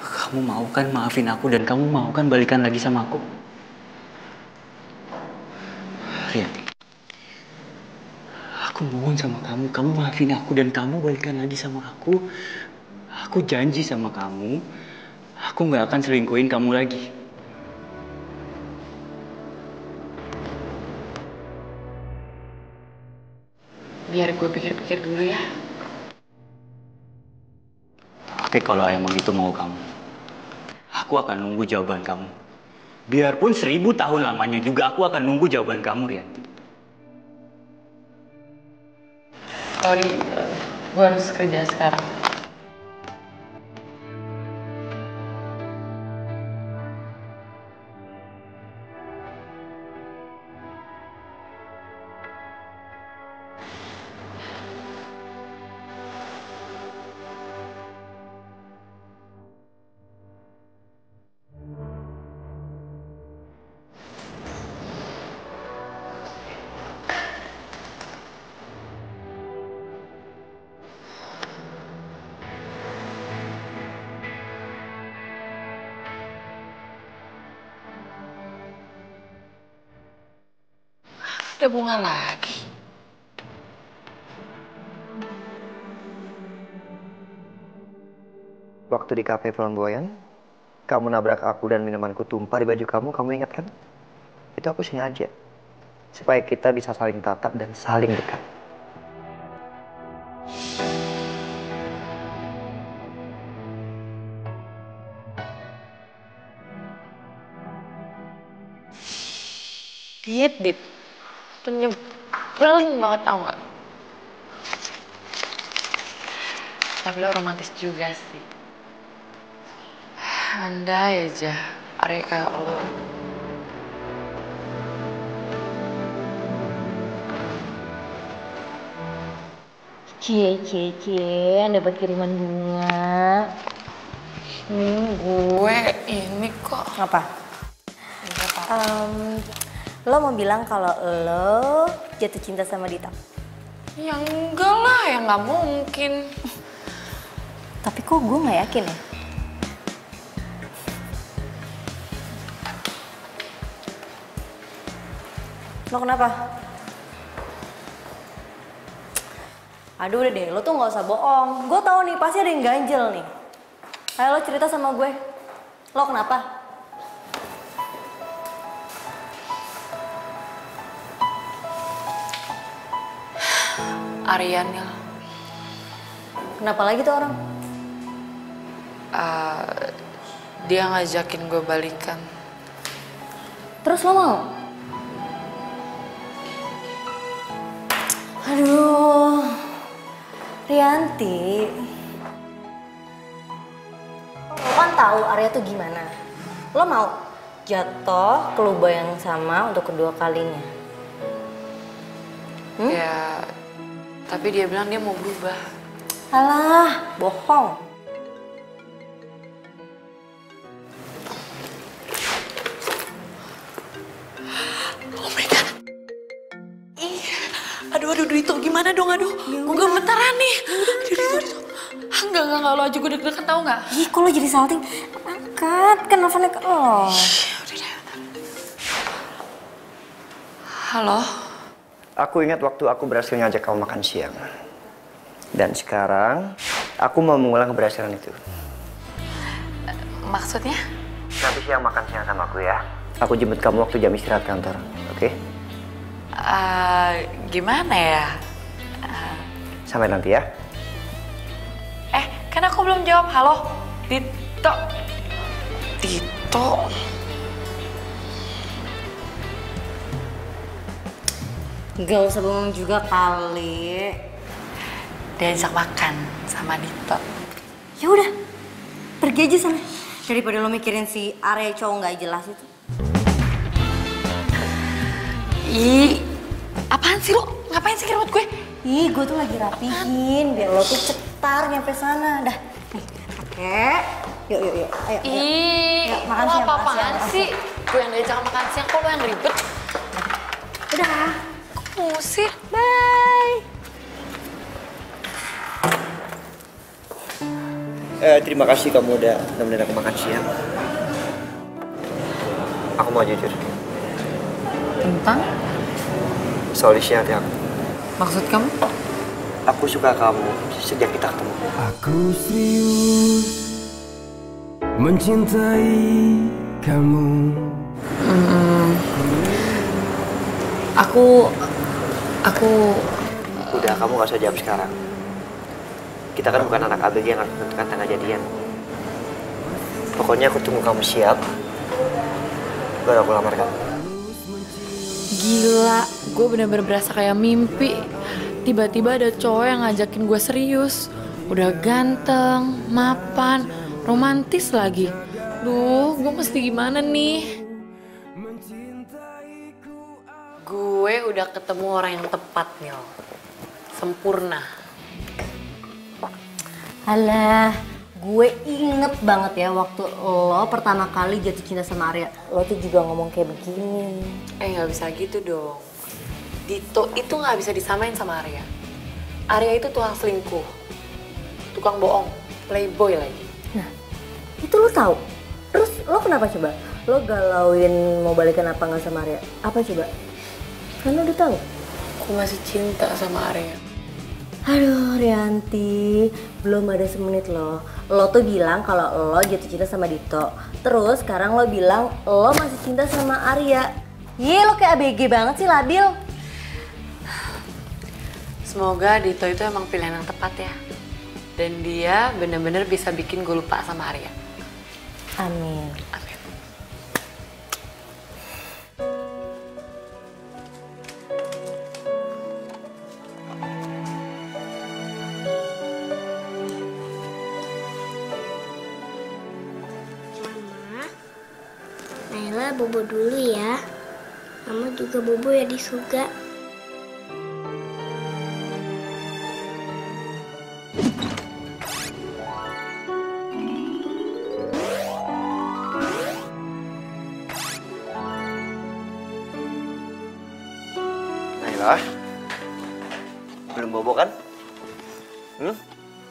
Speaker 7: Kamu mau kan maafin aku dan kamu mau kan balikan lagi sama aku? Rianti, aku mohon sama kamu maafin aku dan kamu balikan lagi sama aku. Aku janji sama kamu, aku nggak akan selingkuhin kamu lagi.
Speaker 2: Biar gue pikir-pikir dulu ya.
Speaker 7: Oke, kalau emang itu mau kamu, aku akan nunggu jawaban kamu. Biarpun 1000 tahun lamanya juga aku akan nunggu jawaban kamu, Rianti.
Speaker 2: Sorry, gue harus kerja sekarang. Ada bunga lagi.
Speaker 1: Waktu di cafe Flamboyan, kamu nabrak aku dan minumanku tumpah di baju kamu ingat kan? Itu aku sengaja. Supaya kita bisa saling tatap dan saling dekat.
Speaker 2: Dit. Tuh nyebelin banget tau gak? Tapi lo romantis juga sih. Andai aja Arya kayak lo.
Speaker 6: Cie, dapat kiriman bunga.
Speaker 2: Gue ini kok.
Speaker 6: Apa? Lo mau bilang kalau lo jatuh cinta sama Dita?
Speaker 2: Ya enggak lah, ya nggak mungkin.
Speaker 6: Tapi kok gue nggak yakin ya? Lo kenapa? Aduh udah deh, lo tuh nggak usah bohong. Gue tahu nih, pasti ada yang ganjel nih. Ayo lo cerita sama gue. Lo kenapa?
Speaker 2: Arianil.
Speaker 6: Kenapa lagi tuh orang?
Speaker 2: Dia ngajakin gue balikan.
Speaker 6: Terus lo mau? Aduh, Rianti. Lo kan tahu Arya tuh gimana. Lo mau jatuh ke lubang yang sama untuk kedua kalinya?
Speaker 2: Ya, tapi dia bilang dia mau berubah.
Speaker 6: Alah, bohong.
Speaker 2: Oh my God. Ih, aduh itu gimana dong, aduh. Gue gemetaran nih. Aduh. Enggak, lo aja gue deg-degan tau gak?
Speaker 6: Ih, kok lo jadi salting? Angkat, kan nelfonnya ke lo.
Speaker 2: Halo?
Speaker 1: Aku ingat waktu aku berhasil ngajak kamu makan siang. Dan sekarang, aku mau mengulang keberhasilan itu.
Speaker 2: Maksudnya?
Speaker 1: Nanti siang makan siang sama aku ya. Aku jemput kamu waktu jam istirahat kantor, oke?
Speaker 2: Gimana ya?
Speaker 1: Sampai nanti ya.
Speaker 2: Kan aku belum jawab. Halo? Tito.
Speaker 6: Gak usah bengong juga kali.
Speaker 2: Diajak makan sama Dito.
Speaker 6: Ya udah, pergi aja sana. Daripada lo mikirin si Arya cowok nggak jelas itu.
Speaker 2: Ih, apaan sih lo? Ngapain sih kerut gue?
Speaker 6: Ih, gue tuh lagi rapihin biar lo tuh cetar nyampe sana. Dah, nih, oke. Yuk. Ayo.
Speaker 2: Ih,
Speaker 6: Yuk, makan
Speaker 2: lo
Speaker 6: siang,
Speaker 2: apa-apaan
Speaker 6: makan siang.
Speaker 2: sih? Gue yang diajak makan siang, kok lo yang ribet?
Speaker 6: Udah.
Speaker 2: Musir.
Speaker 6: Bye.
Speaker 1: Terima kasih kamu udah nemenin aku makan siang. Aku mau jujur.
Speaker 2: Tentang?
Speaker 1: Soal isi hati aku.
Speaker 2: Maksud kamu?
Speaker 1: Aku suka kamu sejak kita ketemu.
Speaker 11: Aku serius mencintai kamu.
Speaker 2: Aku
Speaker 1: Udah, kamu gak usah jawab sekarang. Kita kan bukan anak ABG yang harus menentukan tanggal jadian. Pokoknya aku tunggu kamu siap, baru aku lamar kamu.
Speaker 2: gila, gue bener-bener berasa kayak mimpi. Tiba-tiba ada cowok yang ngajakin gue serius. Udah ganteng, mapan, romantis lagi. Duh, gue mesti gimana nih? Gue udah ketemu orang yang tepat, Nil. Sempurna.
Speaker 6: Alah, gue inget banget ya waktu lo pertama kali jatuh cinta sama Arya. Lo tuh juga ngomong kayak begini.
Speaker 2: Gak bisa gitu dong. Dito itu gak bisa disamain sama Arya. Arya itu tukang selingkuh. Tukang bohong. Playboy lagi.
Speaker 6: Nah, itu lo tahu. Terus lo kenapa coba? Lo galauin mau balikan apa nggak sama Arya? Apa coba? Kan lo udah tahu.
Speaker 2: Aku masih cinta sama Arya.
Speaker 6: Aduh, Rianti, belum ada semenit loh. Lo tuh bilang kalau lo jatuh cinta sama Dito. Terus sekarang lo bilang lo masih cinta sama Arya. Lo kayak ABG banget sih, labil.
Speaker 2: Semoga Dito itu emang pilihan yang tepat ya. Dan dia bener-bener bisa bikin gue lupa sama Arya.
Speaker 6: Amin.
Speaker 2: Amin.
Speaker 5: Mama, Naila bobo dulu ya. Mama juga bobo ya di surga.
Speaker 1: Naila, belum bobo kan?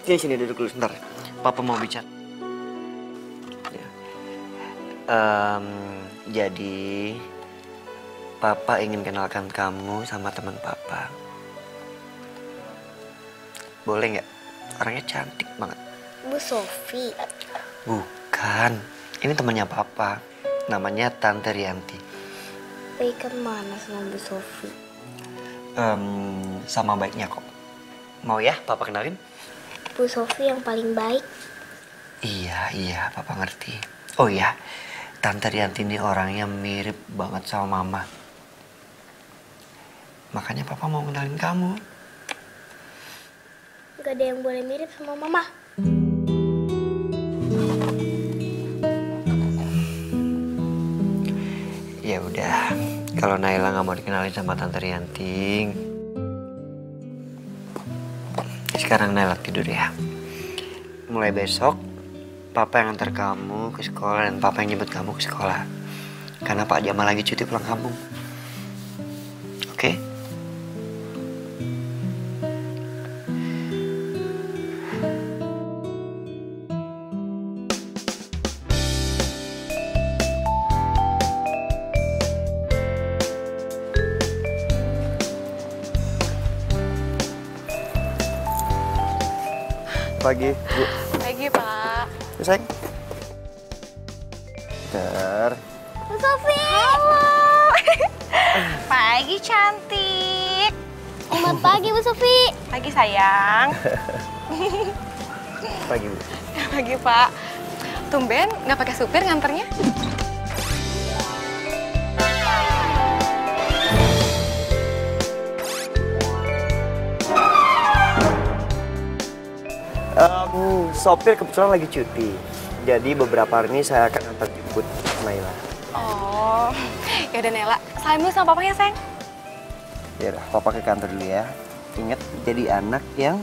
Speaker 1: Sini duduk dulu sebentar. Papa mau bicara. Ya. Jadi, Papa ingin kenalkan kamu sama teman Papa. Boleh nggak? Orangnya cantik banget.
Speaker 5: Bu Sofi.
Speaker 1: Bukan, ini temannya Papa. Namanya Tante Rianti.
Speaker 5: Baikan mana sama Bu Sofi?
Speaker 1: Sama baiknya kok. Mau ya Papa kenalin?
Speaker 5: Bu Sofi yang paling baik.
Speaker 1: Iya, Papa ngerti. Oh iya, Tante Rianti ini orangnya mirip banget sama Mama. Makanya Papa mau kenalin kamu.
Speaker 5: Gak ada yang boleh mirip sama Mama.
Speaker 1: Ya udah, kalau Naila nggak mau dikenalin sama Tante Rianti, sekarang Naila tidur ya. Mulai besok, Papa yang antar kamu ke sekolah dan Papa yang jemput kamu ke sekolah. Karena Pak Jamal lagi cuti pulang kampung. Oke? Pagi, Bu.
Speaker 9: Pagi, Pak.
Speaker 1: Sayang. Bentar.
Speaker 5: Bu Sofi.
Speaker 9: Halo. Pagi, cantik.
Speaker 5: Selamat pagi, Bu Sofi.
Speaker 9: Pagi, sayang.
Speaker 1: Pagi, Bu.
Speaker 9: Pagi, Pak. Tumben nggak pakai supir nganternya?
Speaker 1: Sopir kebetulan lagi cuti. Jadi beberapa hari ini saya akan antar jemput Naila.
Speaker 9: Oh, ya udah Nela. Salam dulu sama papanya, sayang.
Speaker 1: Ya udah, Papa ke kantor dulu ya. Ingat jadi anak yang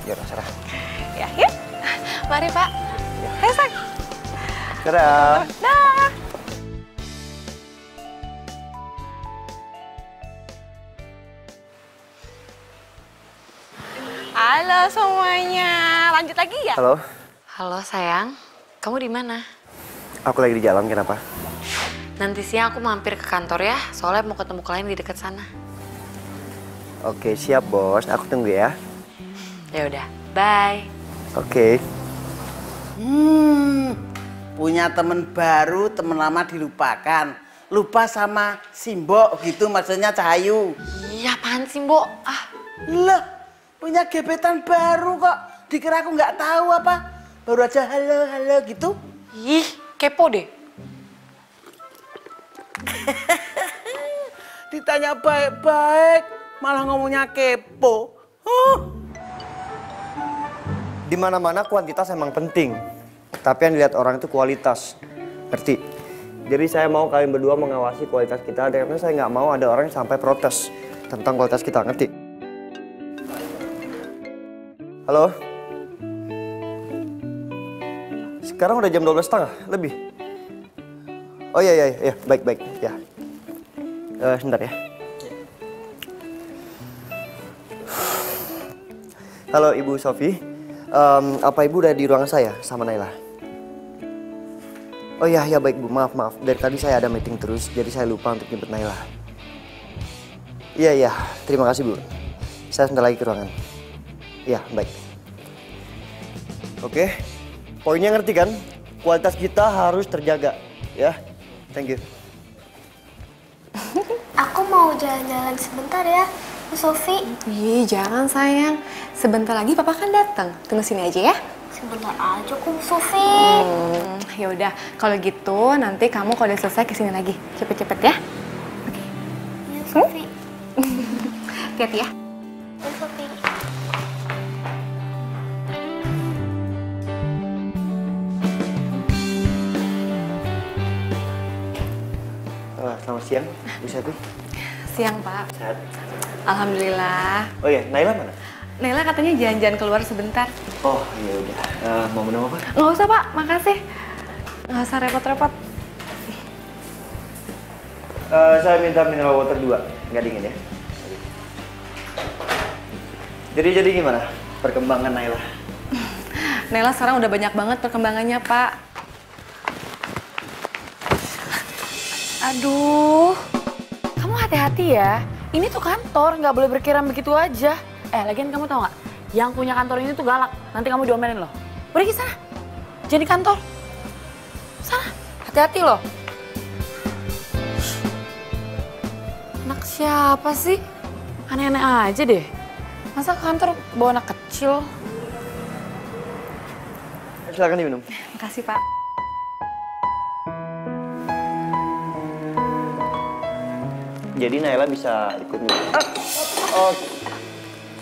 Speaker 1: Ya udah, serah.
Speaker 9: Ya, yuk. Mari, Pak. Ayo, sayang.
Speaker 1: Dadah.
Speaker 9: Dah. Halo semuanya, lanjut lagi ya?
Speaker 1: Halo.
Speaker 2: Halo sayang, kamu di mana?
Speaker 1: Aku lagi di jalan, kenapa?
Speaker 2: Nanti siang aku mampir ke kantor ya, soalnya mau ketemu klien di dekat sana.
Speaker 1: Oke, siap bos. Aku tunggu ya.
Speaker 2: Ya udah, bye.
Speaker 1: Oke.
Speaker 10: Punya temen baru, temen lama dilupakan. Lupa sama Simbo gitu maksudnya Cahayu.
Speaker 2: Iya, apaan sih, Mbok?
Speaker 10: Lah, punya gebetan baru kok. Dikira aku nggak tahu apa. Baru aja halo gitu.
Speaker 2: Ih, kepo deh.
Speaker 10: Ditanya baik-baik, malah ngomongnya kepo.
Speaker 1: Di mana-mana kuantitas emang penting. Tapi yang dilihat orang itu kualitas. Ngerti? Jadi saya mau kalian berdua mengawasi kualitas kita. Karena saya nggak mau ada orang yang sampai protes tentang kualitas kita. Ngerti? Halo? Sekarang udah jam 12:30 lebih. Oh iya, baik, ya. Sebentar ya. Halo Ibu Sofi, apa Ibu udah di ruangan saya sama Naila? Oh iya, baik Bu, maaf. Dari tadi saya ada meeting terus, jadi saya lupa untuk jemput Naila. Iya, terima kasih Bu. Saya sebentar lagi ke ruangan. Ya, baik. Oke, poinnya ngerti kan? Kualitas kita harus terjaga, ya. Thank you.
Speaker 5: Aku mau jalan-jalan sebentar ya, Bu Sofi.
Speaker 9: Ih, jangan sayang. Sebentar lagi papa kan datang. Tunggu sini aja ya.
Speaker 5: Sebentar aja kok, Bu Sofi.
Speaker 9: Ya udah, kalau gitu nanti kamu kalau udah selesai kesini lagi. Cepet-cepet ya.
Speaker 5: Iya, Sofi.
Speaker 9: Hati-hati ya.
Speaker 5: Bu Sofi.
Speaker 1: Selamat siang, Bu Selvi.
Speaker 9: Siang, Pak.
Speaker 1: Sehat.
Speaker 9: Alhamdulillah.
Speaker 1: Oh iya, Naila mana?
Speaker 9: Naila katanya jalan-jalan keluar sebentar.
Speaker 1: Oh iya udah. Mau minum apa?
Speaker 9: Nggak usah, Pak. Makasih. Nggak usah repot-repot.
Speaker 1: Saya minta mineral water 2, nggak dingin ya. Jadi gimana perkembangan Naila?
Speaker 9: Naila sekarang udah banyak banget perkembangannya, Pak. Aduh, kamu hati-hati ya. Ini tuh kantor, nggak boleh berkhiram begitu aja. Lagian kamu tau nggak? Yang punya kantor ini tuh galak. Nanti kamu diomelin loh. Pergi sana. Jadi kantor. Sana, hati-hati loh. Anak siapa sih? Aneh-aneh aja deh. Masa ke kantor bawa anak kecil?
Speaker 1: Silakan diminum.
Speaker 9: Makasih, Pak.
Speaker 1: Jadi Naila bisa ikut minum. Oh,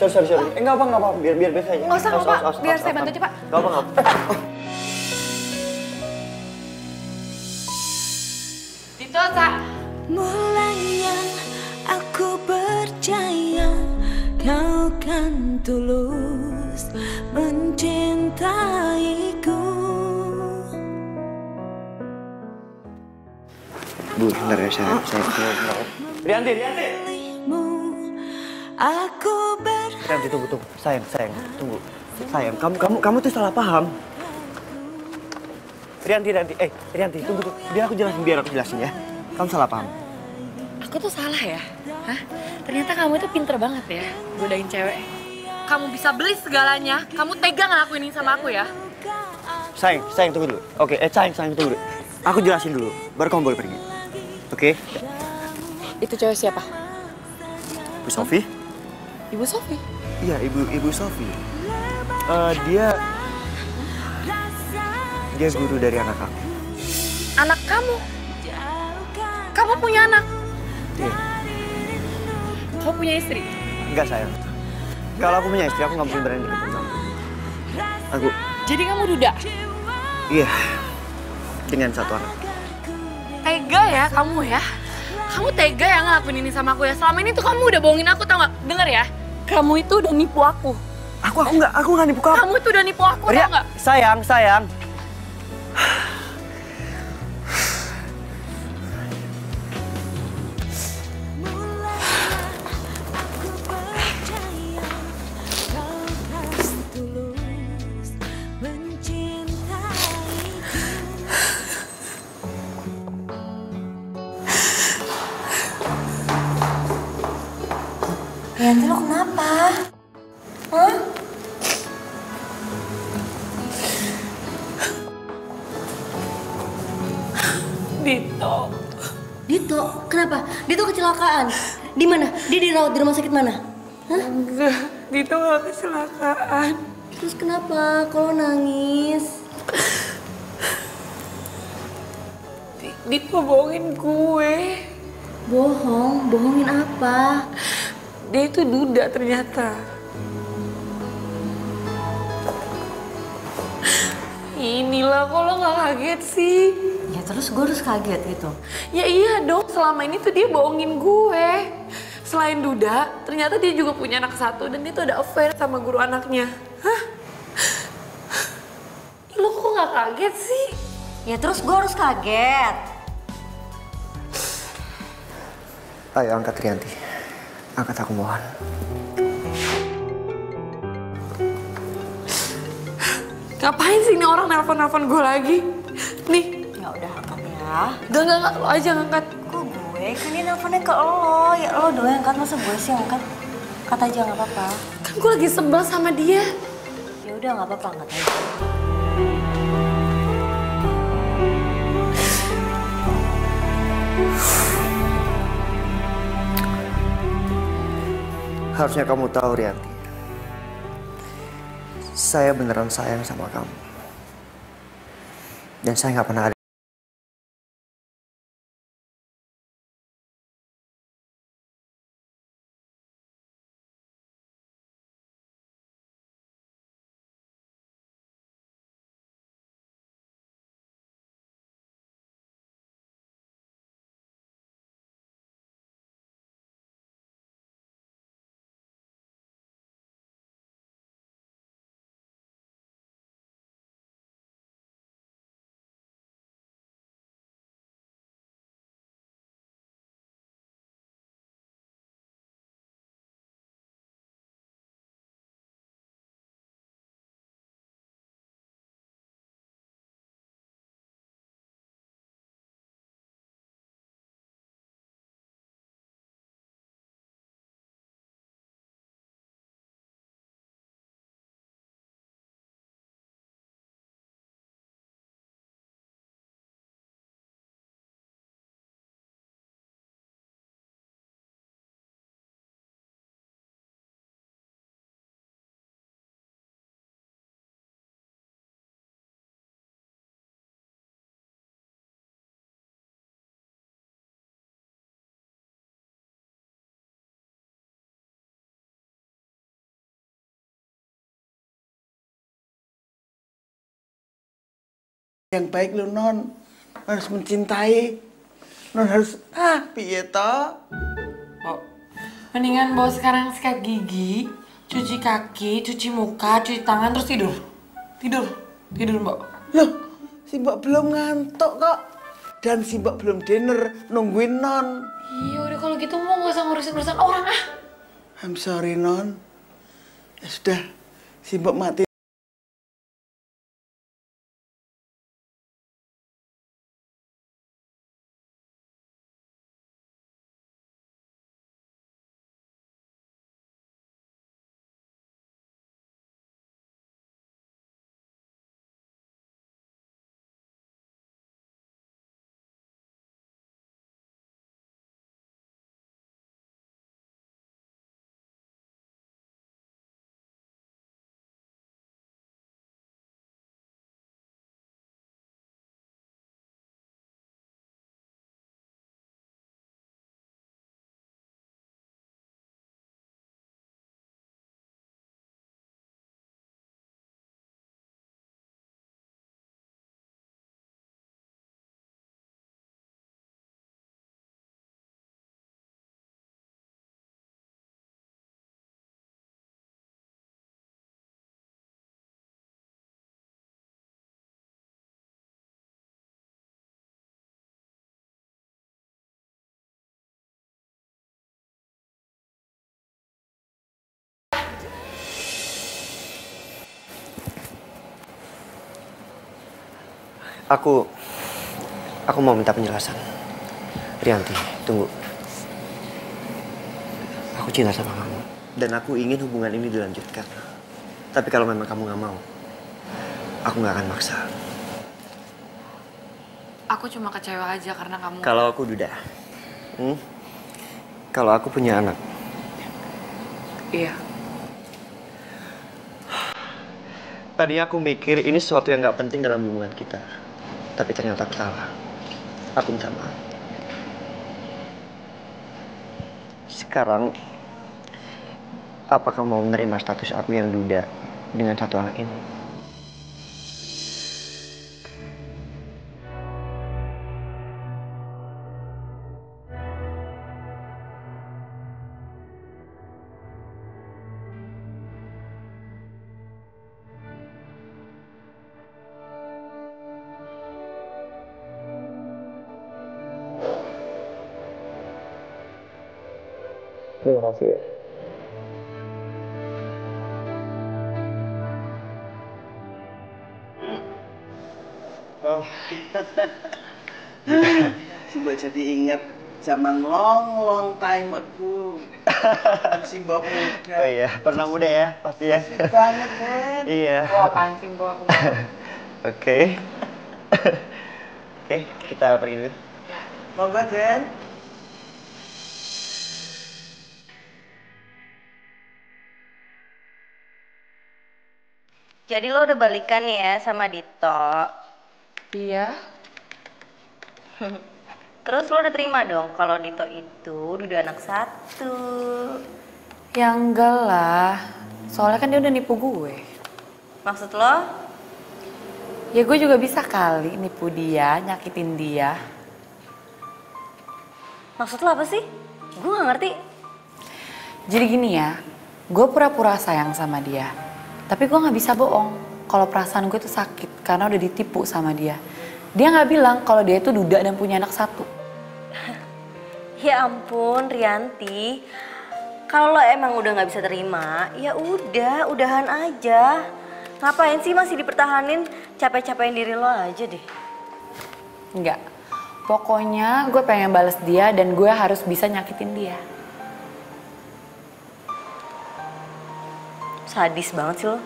Speaker 1: sorry. Enggak apa. Biar biasa aja.
Speaker 9: Nggak usah, Pak. Biar saya bantu aja, Pak.
Speaker 1: Nggak apa.
Speaker 9: Dito, Kak.
Speaker 12: Mulanya aku percaya kau kan tulus mencintaiku.
Speaker 1: Bu, bentar ya, saya bentar. Rianti.
Speaker 12: Aku
Speaker 1: Rianti, tunggu. Sayang, tunggu. Sayang, kamu tuh salah paham. Rianti. Rianti, tunggu. Biar aku jelasin ya. Kamu salah paham.
Speaker 2: Aku tuh salah ya? Hah? Ternyata kamu itu pinter banget ya, godain cewek. Kamu bisa beli segalanya, kamu tega ngelakuin ini sama aku ya?
Speaker 1: Sayang, tunggu dulu. Oke, sayang, tunggu dulu. Aku jelasin dulu, baru kamu boleh pergi. Oke?
Speaker 2: Itu cewek siapa?
Speaker 1: Bu Sofi?
Speaker 2: Ibu Sofi?
Speaker 1: Iya, Ibu Sofi. Dia guru dari anak aku.
Speaker 2: Anak kamu? Kamu punya anak?
Speaker 1: Iya.
Speaker 2: Kamu punya istri?
Speaker 1: Enggak, sayang. Kalau aku punya istri, aku nggak mungkin berani deketin kamu. Aku...
Speaker 2: Jadi kamu duda?
Speaker 1: Iya. Dengan satu anak.
Speaker 2: Tega ya kamu ya? Kamu tega ya ngelakuin ini sama aku ya? Selama ini tuh kamu udah bohongin aku, tau gak? Dengar ya, kamu itu udah nipu aku.
Speaker 1: Aku nggak nipu kamu.
Speaker 2: Kamu tuh udah nipu aku, tau gak?
Speaker 1: Sayang.
Speaker 6: Rianti, lo kenapa? Hah? Dito, kenapa? Dito kecelakaan. Di mana? Dia dirawat di rumah sakit mana? Hah?
Speaker 9: Enggak, Dito gak kecelakaan.
Speaker 6: Terus kenapa? Kalau nangis?
Speaker 9: Dito bohongin gue.
Speaker 6: Bohong? Bohongin apa?
Speaker 9: Dia itu duda ternyata. Inilah, kok lo gak kaget sih?
Speaker 6: Ya terus gue harus kaget gitu?
Speaker 9: Ya iya dong, selama ini tuh dia bohongin gue. Selain duda, ternyata dia juga punya anak satu dan dia tuh ada affair sama guru anaknya. Hah? Lo kok gak kaget sih?
Speaker 6: Ya terus gue harus kaget.
Speaker 1: Ayo angkat Rianti. Angkat, aku mohon.
Speaker 9: Ngapain sih ini orang nelpon-nelpon gue lagi? Nih.
Speaker 6: Ya udah angkat ya.
Speaker 9: Enggak, lo aja ngangkat.
Speaker 6: Kok gue? Kan dia nelponnya ke lo. Ya lo doang angkat, masa gue sih angkat? Angkat aja, gak apa-apa.
Speaker 2: Kan gue lagi sebel sama dia.
Speaker 6: Ya udah nggak apa-apa, nggak tahu.
Speaker 1: Harusnya kamu tahu, Rianti. Saya beneran sayang sama kamu. Dan saya nggak pernah ada.
Speaker 10: Yang baik lu non harus mencintai, non harus piye toh?
Speaker 2: Oh, mendingan bawa sekarang sikat gigi, cuci kaki, cuci muka, cuci tangan terus tidur. Tidur Mbak.
Speaker 10: Loh, si Mbak belum ngantuk kok. Dan si Mbak belum dinner, nungguin non.
Speaker 2: Iya udah kalau gitu mau nggak usah ngurusin orang ah.
Speaker 10: I'm sorry non. Ya sudah, si Mbak mati.
Speaker 1: Aku mau minta penjelasan. Rianti, tunggu. Aku cinta sama kamu. Dan aku ingin hubungan ini dilanjutkan. Tapi kalau memang kamu nggak mau, aku nggak akan maksa.
Speaker 2: Aku cuma kecewa aja karena kamu...
Speaker 1: Kalau aku Duda, kalau aku punya anak.
Speaker 2: Iya.
Speaker 1: Tadinya aku mikir ini sesuatu yang nggak penting dalam hubungan kita. Tapi ternyata aku salah. Aku minta maaf. Sekarang, apakah mau menerima status aku yang Duda dengan satu anak ini? Terima kasih ya.
Speaker 10: Oh, coba jadi ingat zaman long time ago. Simbo muda.
Speaker 1: Oh iya, pernah muda ya, pasti ya.
Speaker 10: Banget kan?
Speaker 1: Iya.
Speaker 2: Wah, apaan sih Bo, aku mau.
Speaker 1: Oke. Oke, kita pergi dulu.
Speaker 10: Monggo, Den.
Speaker 6: Jadi lo udah balikan ya sama Dito?
Speaker 2: Iya.
Speaker 6: Terus lo udah terima dong kalau Dito itu udah anak satu?
Speaker 2: Ya enggak lah, soalnya kan dia udah nipu gue.
Speaker 6: Maksud lo?
Speaker 2: Ya gue juga bisa kali nipu dia, nyakitin dia.
Speaker 6: Maksud lo apa sih? Gue gak ngerti.
Speaker 2: Jadi gini ya, gue pura-pura sayang sama dia. Tapi gue gak bisa bohong kalau perasaan gue tuh sakit karena udah ditipu sama dia. Dia gak bilang kalau dia itu duda dan punya anak satu.
Speaker 6: Ya ampun Rianti, kalau lo emang udah gak bisa terima, ya udah, udahan aja. Ngapain sih masih dipertahanin, capek-capekin diri lo aja deh.
Speaker 2: Enggak, pokoknya gue pengen bales dia dan gue harus bisa nyakitin dia.
Speaker 6: Sadis banget sih lo.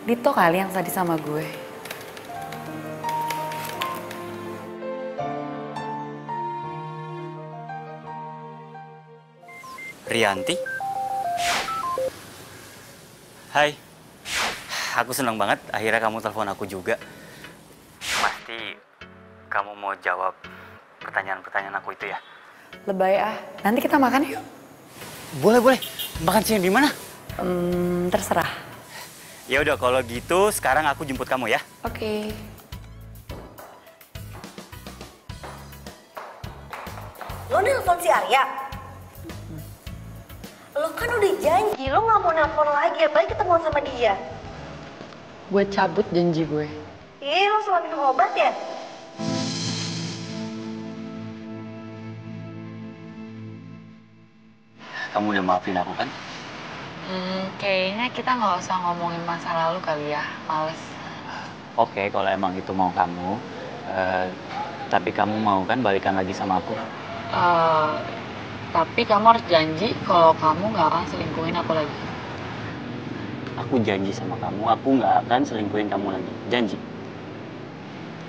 Speaker 2: Dito kali yang sadis sama gue.
Speaker 7: Rianti? Hai. Aku senang banget akhirnya kamu telepon aku juga. Pasti kamu mau jawab pertanyaan-pertanyaan aku itu ya?
Speaker 2: Lebay ah, nanti kita makan yuk.
Speaker 7: Boleh, boleh. Makan siang di mana?
Speaker 2: Terserah.
Speaker 7: Ya udah kalau gitu sekarang aku jemput kamu ya.
Speaker 2: Oke.
Speaker 6: Lo nelpon si Arya? Lo kan udah janji, lo gak mau nelpon lagi, apalagi ketemuan sama dia.
Speaker 2: Gue cabut janji gue.
Speaker 6: Ih, lo salah minum obat ya?
Speaker 7: Kamu udah maafin aku kan?
Speaker 2: Kayaknya kita nggak usah ngomongin masa lalu kali ya, males.
Speaker 7: Oke, kalau emang itu mau kamu. Tapi kamu mau kan balikan lagi sama aku?
Speaker 2: Tapi kamu harus janji kalau kamu nggak akan selingkuhin aku lagi.
Speaker 7: Aku janji sama kamu, aku nggak akan selingkuhin kamu lagi. Janji.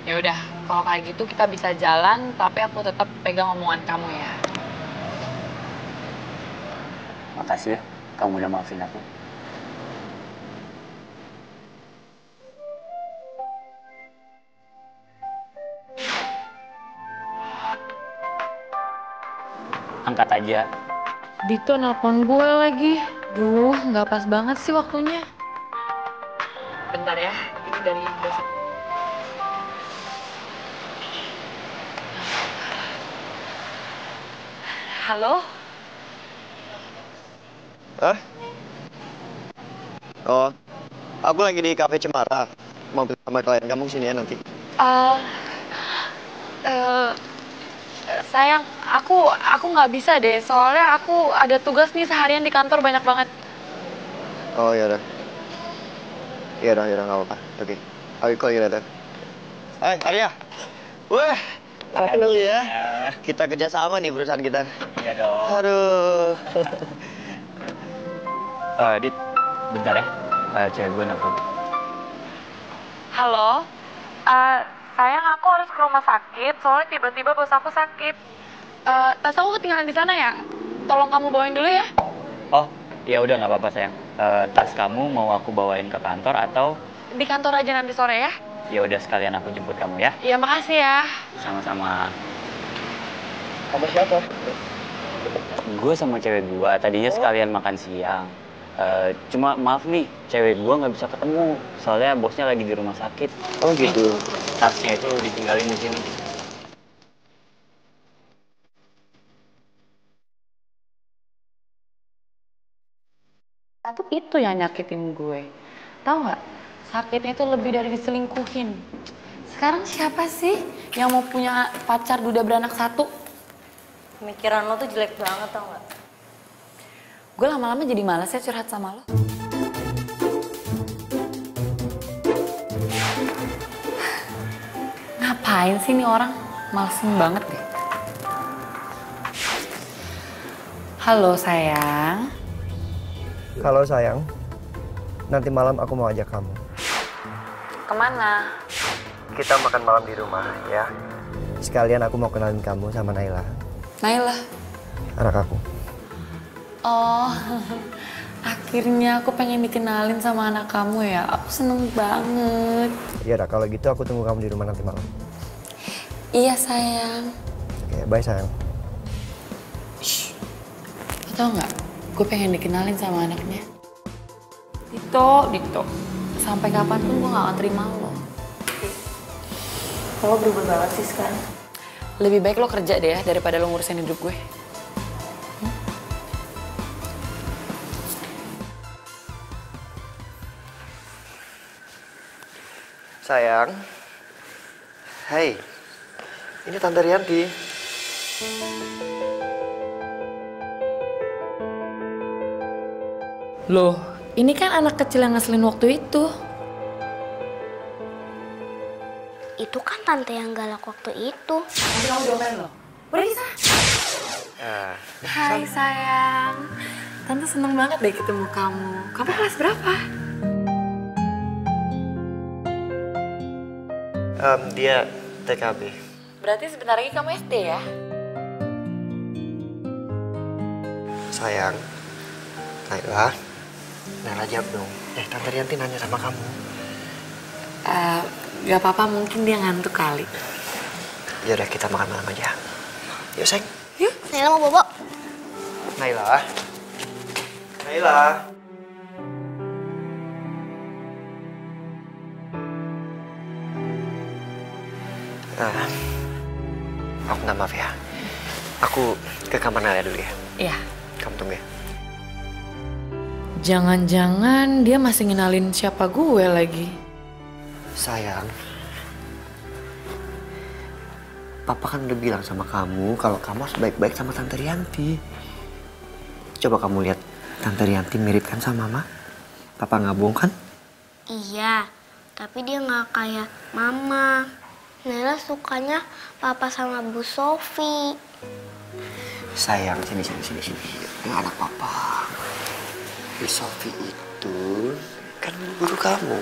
Speaker 2: Ya udah, kalau kayak gitu kita bisa jalan, tapi aku tetap pegang omongan kamu ya.
Speaker 7: Makasih ya, kamu udah maafin aku. Angkat aja.
Speaker 2: Dito nelpon gue lagi. Duh, nggak pas banget sih waktunya. Bentar ya, ini dari bos. Halo?
Speaker 1: Hah? Oh, aku lagi di Cafe Cemara. Mau sama klien kamu sini ya nanti.
Speaker 2: Sayang, aku nggak bisa deh. Soalnya aku ada tugas nih seharian di kantor banyak banget.
Speaker 1: Oh ya udah. Ya udah nggak apa-apa. Oke. I'll call you later. Hai Arya. Wah, halo ya. Kita kerja sama nih perusahaan kita.
Speaker 7: Iya dong.
Speaker 1: Aduh.
Speaker 7: Dit, bentar ya. Cewek gue nelfon.
Speaker 2: Halo, sayang aku harus ke rumah sakit. Soalnya tiba-tiba bos aku sakit. Tas aku ketinggalan di sana ya. Tolong kamu bawain dulu ya.
Speaker 7: Oh, ya udah nggak apa-apa sayang. Tas kamu mau aku bawain ke kantor atau?
Speaker 2: Di kantor aja nanti sore ya.
Speaker 7: Ya udah sekalian aku jemput kamu ya.
Speaker 2: Iya makasih ya.
Speaker 7: Sama-sama.
Speaker 1: Sama siapa?
Speaker 7: Gue sama cewek gue tadinya sekalian makan siang. Cuma maaf nih, cewek gue nggak bisa ketemu. Soalnya bosnya lagi di rumah sakit.
Speaker 1: Oh gitu.
Speaker 7: Tasnya itu ditinggalin di sini.
Speaker 2: Itu yang nyakitin gue. Tahu nggak? Sakitnya itu lebih dari diselingkuhin. Sekarang siapa sih yang mau punya pacar duda beranak satu?
Speaker 6: Pemikiran lo tuh jelek banget tau gak?
Speaker 2: Gue lama-lama jadi malas ya curhat sama lo. Ngapain sih nih orang? Malesin banget deh.
Speaker 9: Halo sayang.
Speaker 1: Halo sayang, nanti malam aku mau ajak kamu.
Speaker 9: Kemana?
Speaker 1: Kita makan malam di rumah ya. Sekalian aku mau kenalin kamu sama Naila.
Speaker 9: Naila?
Speaker 1: Anak aku.
Speaker 9: Oh, akhirnya aku pengen dikenalin sama anak kamu ya. Aku seneng banget.
Speaker 1: Ya udah kalau gitu aku tunggu kamu di rumah nanti malam.
Speaker 9: Iya sayang.
Speaker 1: Oke, bye sayang.
Speaker 9: Tau nggak? Gue pengen dikenalin sama anaknya. Dito. Sampai kapanpun gue gak akan terima lo.
Speaker 6: Lo berubah banget sih sekarang.
Speaker 9: Lebih baik lo kerja deh ya, daripada lo ngurusin hidup gue.
Speaker 1: Sayang. Hai. Ini Tante Rianti.
Speaker 9: Loh, ini kan anak kecil yang ngeselin waktu itu.
Speaker 5: Itu kan tante yang galak waktu itu.
Speaker 9: Nanti kamu diomelin lo. Udah di sana. Hai sayang. Tante seneng banget deh ketemu kamu. Kamu kelas berapa?
Speaker 1: Dia TKB.
Speaker 9: Berarti sebentar lagi kamu SD ya?
Speaker 1: Sayang. Naila. Naila jawab dong. Tante Rianti nanya sama kamu.
Speaker 9: Gak apa-apa, mungkin dia ngantuk kali.
Speaker 1: Ya udah kita makan malam aja. Yuk sayang.
Speaker 9: Yuk.
Speaker 5: Naila mau bobo.
Speaker 1: Naila. Naila. Aku minta maaf ya. Aku ke kamar Naila dulu ya.
Speaker 9: Iya.
Speaker 1: Kamu tunggu ya.
Speaker 9: Jangan-jangan dia masih ngenalin siapa gue lagi.
Speaker 1: Sayang. Papa kan udah bilang sama kamu kalau kamu harus baik-baik sama Tante Rianti. Coba kamu lihat Tante Rianti mirip kan sama Mama? Papa nggak bohong kan?
Speaker 5: Iya, tapi dia nggak kayak mama. Naila sukanya papa sama Bu Sofi.
Speaker 1: Sayang, sini. Ini anak papa. Bu Sofi itu kan guru kamu.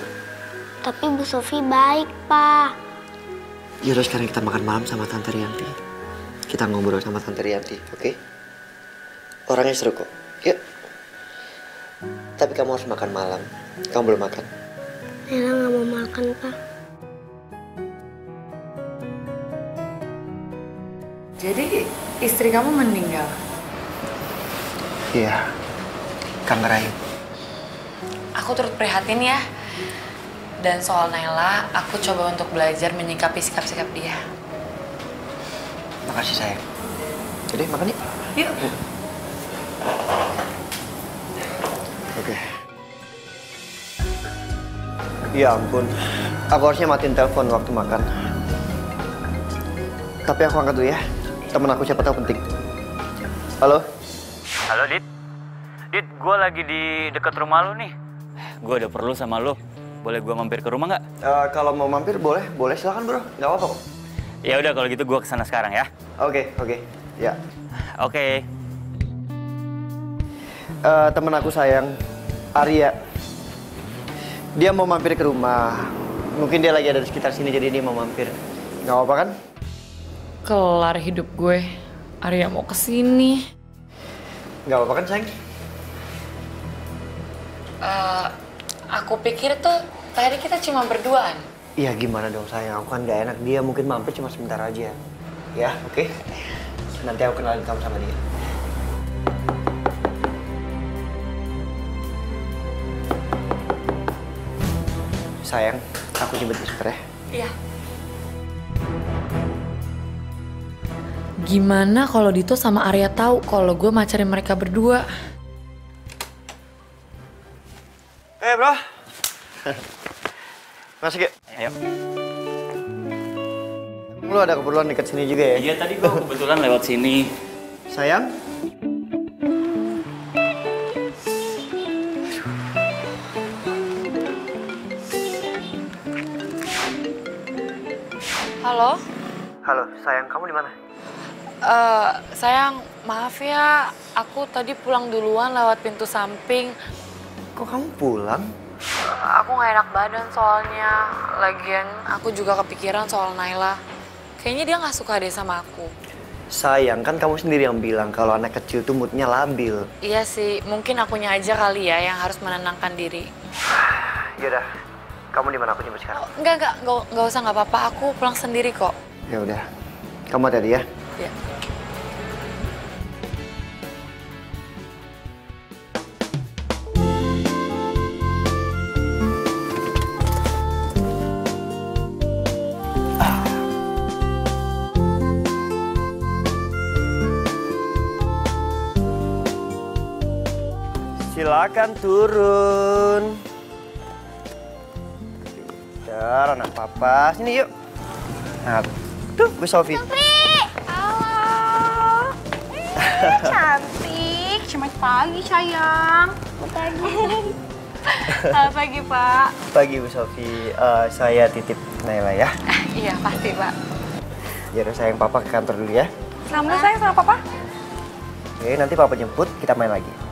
Speaker 5: Tapi Bu Sofi baik, Pak.
Speaker 1: Yaudah sekarang kita makan malam sama Tante Rianti. Kita ngobrol sama Tante Rianti, oke? Orangnya seru kok. Yuk. Tapi kamu harus makan malam. Kamu belum makan.
Speaker 5: Naila nggak mau makan, Pak.
Speaker 9: Jadi istri kamu meninggal?
Speaker 1: Iya. Kanker rahim.
Speaker 9: Aku turut prihatin ya. Dan soal Naila, aku coba untuk belajar menyikapi sikap-sikap dia.
Speaker 1: Makasih sayang. Jadi makan yuk.
Speaker 9: Yuk.
Speaker 1: Oke. Ya ampun. Aku harusnya matiin telepon waktu makan. Tapi aku angkat dulu ya. Temen aku siapa tahu penting. Halo?
Speaker 7: Halo, Dit. Dit, gue lagi di dekat rumah lu nih. Gue ada perlu sama lu. Boleh gue mampir ke rumah nggak?
Speaker 1: Kalau mau mampir boleh silakan bro. Nggak apa-apa kok.
Speaker 7: Ya udah kalau gitu gue kesana sekarang ya.
Speaker 1: Oke. Ya.
Speaker 7: Oke.
Speaker 1: Temen aku sayang, Arya. Dia mau mampir ke rumah. Mungkin dia lagi ada di sekitar sini jadi dia mau mampir. Nggak apa-apa kan?
Speaker 9: Kelar hidup gue. Arya mau kesini.
Speaker 1: Nggak apa-apa kan sayang?
Speaker 9: Aku pikir tuh tadi kita cuma berduaan.
Speaker 1: Iya gimana dong sayang, aku kan gak enak. Dia mungkin mampir cuma sebentar aja. Ya, oke? Nanti aku kenalin kamu sama dia. Sayang, aku jemput suster ya.
Speaker 9: Iya. Gimana kalau Dito sama Arya tahu kalau gue macarin mereka berdua?
Speaker 1: Bro. Masuk yuk.
Speaker 7: Ayo.
Speaker 1: Lu ada keperluan dekat sini juga ya?
Speaker 7: Iya, tadi gue kebetulan lewat sini.
Speaker 1: Sayang?
Speaker 9: Halo?
Speaker 1: Halo, sayang, kamu di mana?
Speaker 9: Sayang, maaf ya, aku tadi pulang duluan lewat pintu samping.
Speaker 1: Kok kamu pulang?
Speaker 9: Aku nggak enak badan soalnya. Lagian aku juga kepikiran soal Naila. Kayaknya dia nggak suka deh sama aku.
Speaker 1: Sayang, kan kamu sendiri yang bilang kalau anak kecil tuh moodnya labil.
Speaker 9: Iya sih, mungkin akunya aja kali ya yang harus menenangkan diri.
Speaker 1: Yaudah, kamu di mana? Aku jemput sekarang.
Speaker 9: Enggak usah, nggak apa-apa. Aku pulang sendiri kok.
Speaker 1: Ya udah, kamu hati-hati ya.
Speaker 9: Ya.
Speaker 1: Silakan turun. Pintar anak papa. Sini yuk. Nah, tuh Bu Sofi.
Speaker 8: Halo. Cantik. Selamat pagi sayang. Selamat pagi. Selamat pagi Pak.
Speaker 1: Pagi Bu Sofi. Saya titip Naila ya.
Speaker 9: Iya pasti Pak.
Speaker 1: Jadi sayang papa ke kantor dulu ya.
Speaker 8: Selamat sayang sama Papa.
Speaker 1: Oke, nanti papa jemput, kita main lagi.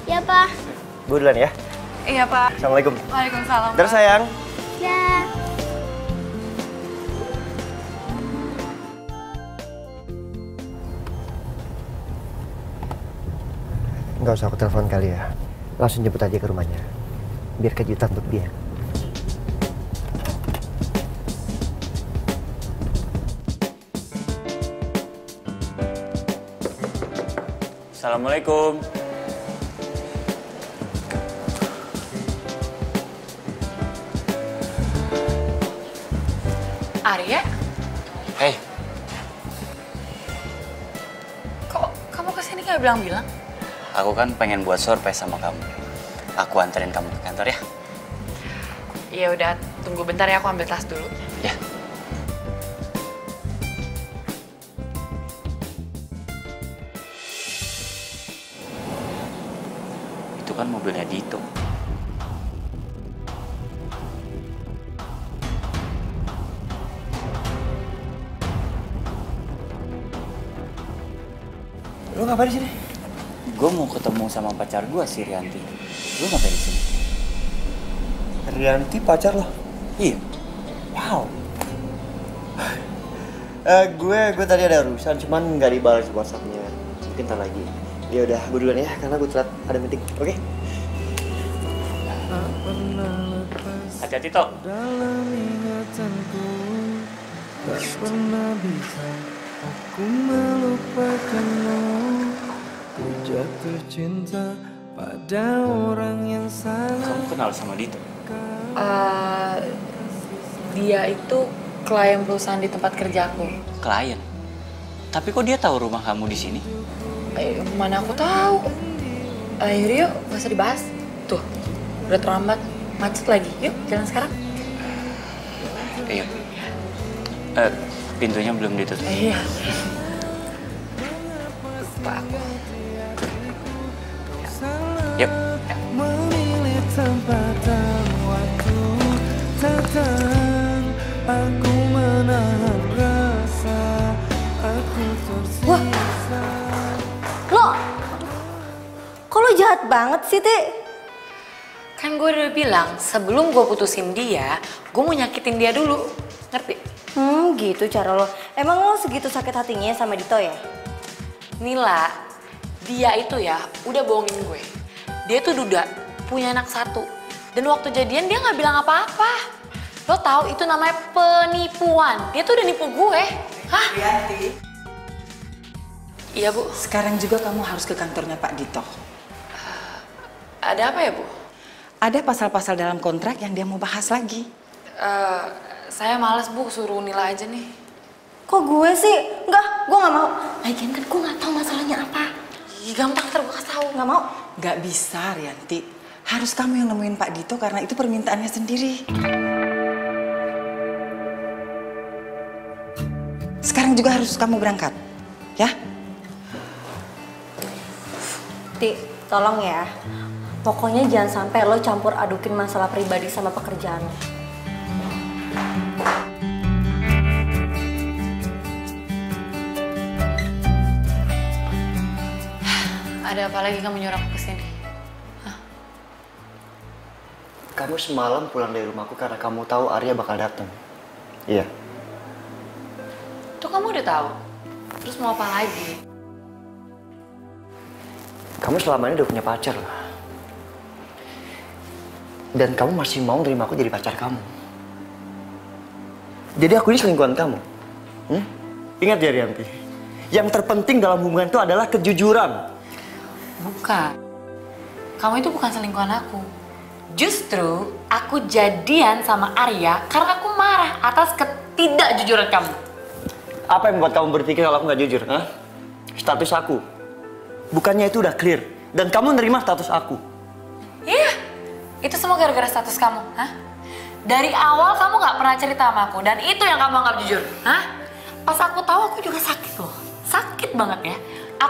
Speaker 5: Ya, Pak.
Speaker 1: Bu duluan ya.
Speaker 8: Iya Pak.
Speaker 1: Assalamualaikum.
Speaker 8: Waalaikumsalam.
Speaker 1: Ntar sayang.
Speaker 5: Ya.
Speaker 1: Nggak usah aku telepon kali ya. Langsung jemput aja ke rumahnya. Biar kejutan untuk dia.
Speaker 7: Assalamualaikum.
Speaker 9: Arya?
Speaker 7: Hei,
Speaker 9: Kok kamu kesini nggak bilang-bilang?
Speaker 7: aku kan pengen buat surprise sama kamu. Aku anterin kamu ke kantor ya.
Speaker 9: Ya udah, tunggu bentar ya, aku ambil tas dulu.
Speaker 7: Ya. Itu kan mobilnya Dito.
Speaker 1: Lu ngapain di sini?
Speaker 7: Gue mau ketemu sama pacar gue si Rianti. Lu ngapain di sini?
Speaker 1: Rianti pacar lo?
Speaker 7: Iya.
Speaker 1: Wow. Gue tadi ada urusan, cuman nggak dibalas WhatsApp-nya. Mungkin ntar lagi. Ya udah, gue duluan ya, karena gue telat ada meeting. Oke?
Speaker 7: Hati-hati Tok.
Speaker 11: Dalam ingatanku tak pernah bisa aku melupakanmu. Ku jatuh cinta pada orang yang salah.
Speaker 7: Kamu kenal sama Dito?
Speaker 9: Dia itu klien perusahaan di tempat kerjaku.
Speaker 7: Klien? Tapi kok dia tahu rumah kamu di sini?
Speaker 9: Mana aku tahu. Yuk, gak usah dibahas. Tuh, udah terlambat. Macet lagi. Yuk, jalan sekarang.
Speaker 7: Iya. Pintunya belum ditutup.
Speaker 9: Iya. Lupa aku.
Speaker 7: Yuk.
Speaker 11: Memilih tempat dan waktu datang, aku menahan rasa, aku tersiksa.
Speaker 6: Kok lo jahat banget sih, Ti?
Speaker 9: Kan gue udah bilang, sebelum gue putusin dia, gue mau nyakitin dia dulu. Ngerti?
Speaker 6: Gitu cara lo. Emang lo segitu sakit hatinya sama Dito ya?
Speaker 9: Nila, dia itu ya udah bohongin gue. Dia tuh duda, punya anak satu. Dan waktu jadian dia nggak bilang apa-apa. Lo tahu itu namanya penipuan. Dia tuh udah nipu gue. Hah?
Speaker 4: Rianti.
Speaker 9: Iya, Bu.
Speaker 4: Sekarang juga kamu harus ke kantornya Pak Dito.
Speaker 9: Ada apa ya, Bu?
Speaker 4: Ada pasal-pasal dalam kontrak yang dia mau bahas lagi.
Speaker 9: Saya males, Bu, suruh Nila aja nih.
Speaker 6: Kok gue sih? Enggak, gue nggak mau. Lagian kan gue nggak tahu masalahnya apa.
Speaker 9: Ih, gampang, ntar gue kasih tahu.
Speaker 6: Nggak mau.
Speaker 4: Nggak bisa, Rianti. Harus kamu yang nemuin Pak Dito karena itu permintaannya sendiri. Sekarang juga harus kamu berangkat, ya?
Speaker 6: Ti, tolong ya. Pokoknya jangan sampai lo campur adukin masalah pribadi sama pekerjaan lo.
Speaker 2: Ada apa lagi kamu nyuruh aku kesini?
Speaker 1: Kamu semalam pulang dari rumahku karena kamu tahu Arya bakal datang. Iya.
Speaker 2: Tuh kamu udah tahu. Terus mau apa lagi?
Speaker 1: Kamu selama ini udah punya pacar loh. Dan kamu masih mau nerima aku jadi pacar kamu. Jadi aku ini selingkuhan kamu. Ingat ya Rianti, yang terpenting dalam hubungan itu adalah kejujuran.
Speaker 2: Bukan. Kamu itu bukan selingkuhan aku. Justru aku jadian sama Arya karena aku marah atas ketidakjujuran kamu.
Speaker 1: Apa yang membuat kamu berpikir kalau aku nggak jujur? Hah? Status aku. Bukannya itu udah clear. Dan kamu nerima status aku.
Speaker 2: Iya, itu semua gara-gara status kamu. Hah? Dari awal kamu nggak pernah cerita sama aku. Dan itu yang kamu anggap jujur. Hah? Pas aku tahu aku juga sakit loh. Sakit banget ya.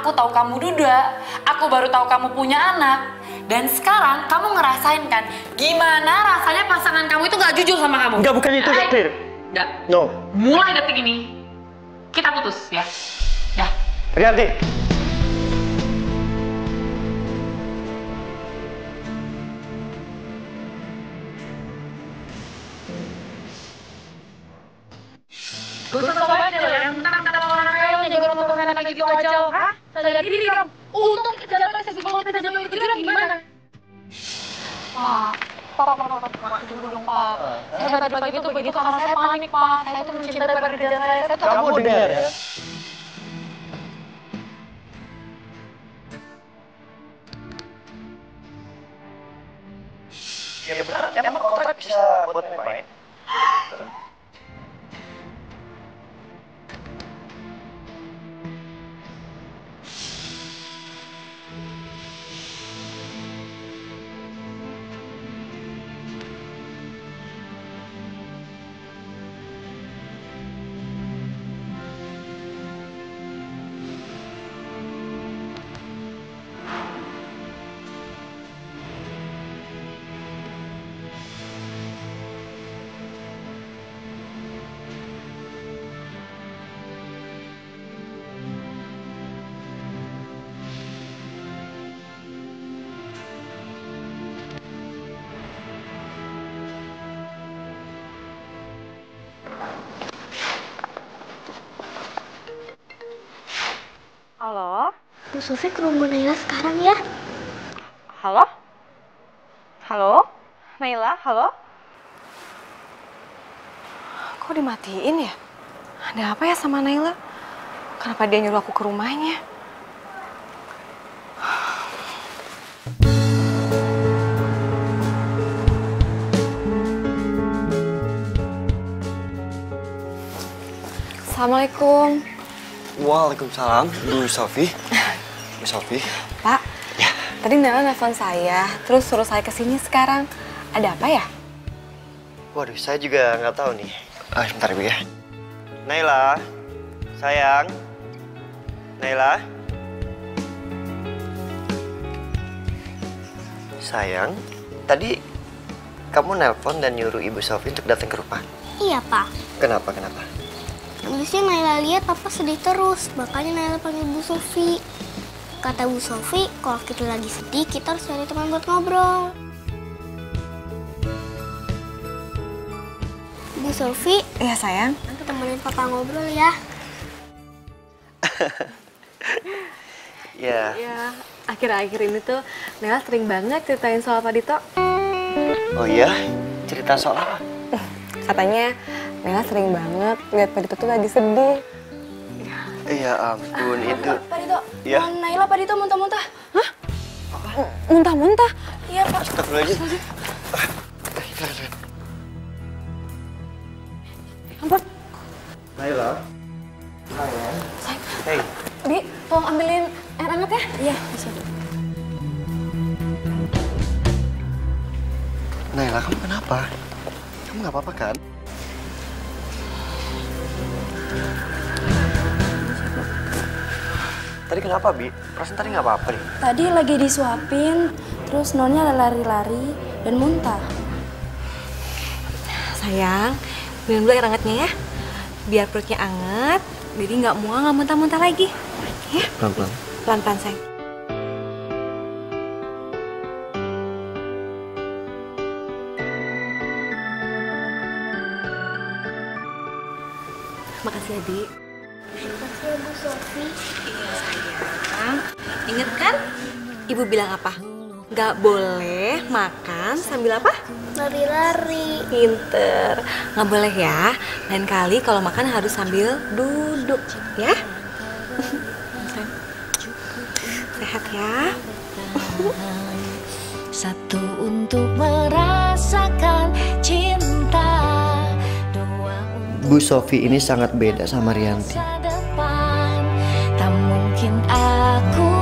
Speaker 2: Aku tahu kamu duda. Aku baru tahu kamu punya anak. Dan sekarang kamu ngerasain kan gimana rasanya pasangan kamu itu gak jujur sama kamu.
Speaker 1: Enggak, bukan itu udah clear.
Speaker 2: Enggak.
Speaker 1: No.
Speaker 2: Mulai detik ini kita putus ya. Dah.
Speaker 1: Rianti.
Speaker 8: Gak usah sok aja loh, yang mentang-mentang orang kaya lo jaga rumah tangga anak gitu aja lo. Hah? Sadar diri kamu. Untung kita jalan sesi kalau kita jalan itu gimana? Pak, tunggu dong Pak. Saya tadi pagi tuh begitu karena saya panik Pak. Saya tuh mencintai pekerjaan saya.
Speaker 1: Kamu dengar ya? Ya benar, emang kontrak bisa buat main.
Speaker 5: Halo? Bu Sofi ke rumah Naila sekarang ya.
Speaker 6: Halo? Halo? Naila, halo? Kok dimatiin ya? Ada apa ya sama Naila? Kenapa dia nyuruh aku ke rumahnya? Assalamualaikum.
Speaker 1: Waalaikumsalam, Bu Sofi. Bu Sofi.
Speaker 6: Pak, ya. Tadi Naila nelfon saya, terus suruh saya kesini sekarang. Ada apa ya?
Speaker 1: Waduh, saya juga nggak tahu nih. Bentar Bu ya. Naila, sayang. Naila. Sayang, tadi kamu nelpon dan nyuruh Ibu Sofi untuk datang ke rumah.
Speaker 5: Iya Pak.
Speaker 1: Kenapa?
Speaker 5: Habisnya Naila lihat Papa sedih terus, makanya Naila panggil Bu Sofi. Kata Bu Sofi, kalau kita lagi sedih, kita harus cari teman buat ngobrol. Bu Sofi.
Speaker 6: Iya sayang.
Speaker 5: Temenin Papa ngobrol ya.
Speaker 1: Ya.
Speaker 6: Ya, akhir-akhir ini tuh Naila sering banget ceritain soal Pak Dito.
Speaker 1: Oh iya? Cerita soal apa?
Speaker 6: Katanya Naila sering banget lihat Pak Dito tuh lagi sedih.
Speaker 1: Ya ampun, itu.
Speaker 8: Pak Dito,
Speaker 1: Ya.
Speaker 8: Naila Pak Dito muntah-muntah.
Speaker 6: Hah? Muntah-muntah?
Speaker 8: Iya Pak.
Speaker 1: Astagfirullahaladzim.
Speaker 6: Ampun.
Speaker 1: Naila.
Speaker 6: Sayang.
Speaker 1: Hey.
Speaker 6: Bi, tolong ambilin air hangat ya?
Speaker 8: Iya, bisa.
Speaker 1: Naila, kamu kenapa? Kamu nggak apa-apa kan? Tadi kenapa, Bi? Perasaan tadi nggak apa-apa deh.
Speaker 8: Tadi lagi disuapin, terus nonnya lari-lari dan muntah.
Speaker 6: Sayang, minum dulu air hangatnya ya. Biar perutnya anget, jadi nggak mual, nggak muntah-muntah lagi. Ya?
Speaker 1: Pelan-pelan.
Speaker 6: Pelan-pelan, sayang. Makasih ya, Dik.
Speaker 5: Makasih ya, Bu Sofi.
Speaker 6: Iya, sayang. Ingat kan? Ibu bilang apa? Nggak boleh makan sambil apa?
Speaker 5: Lari-lari.
Speaker 6: Pinter. Nggak boleh ya. Lain kali kalau makan harus sambil duduk, ya? Sehat ya.
Speaker 12: Satu untuk merasakan cinta, dua untuk
Speaker 1: Bu Sofi ini sangat beda sama Rianti.
Speaker 12: masa depan. Tak mungkin aku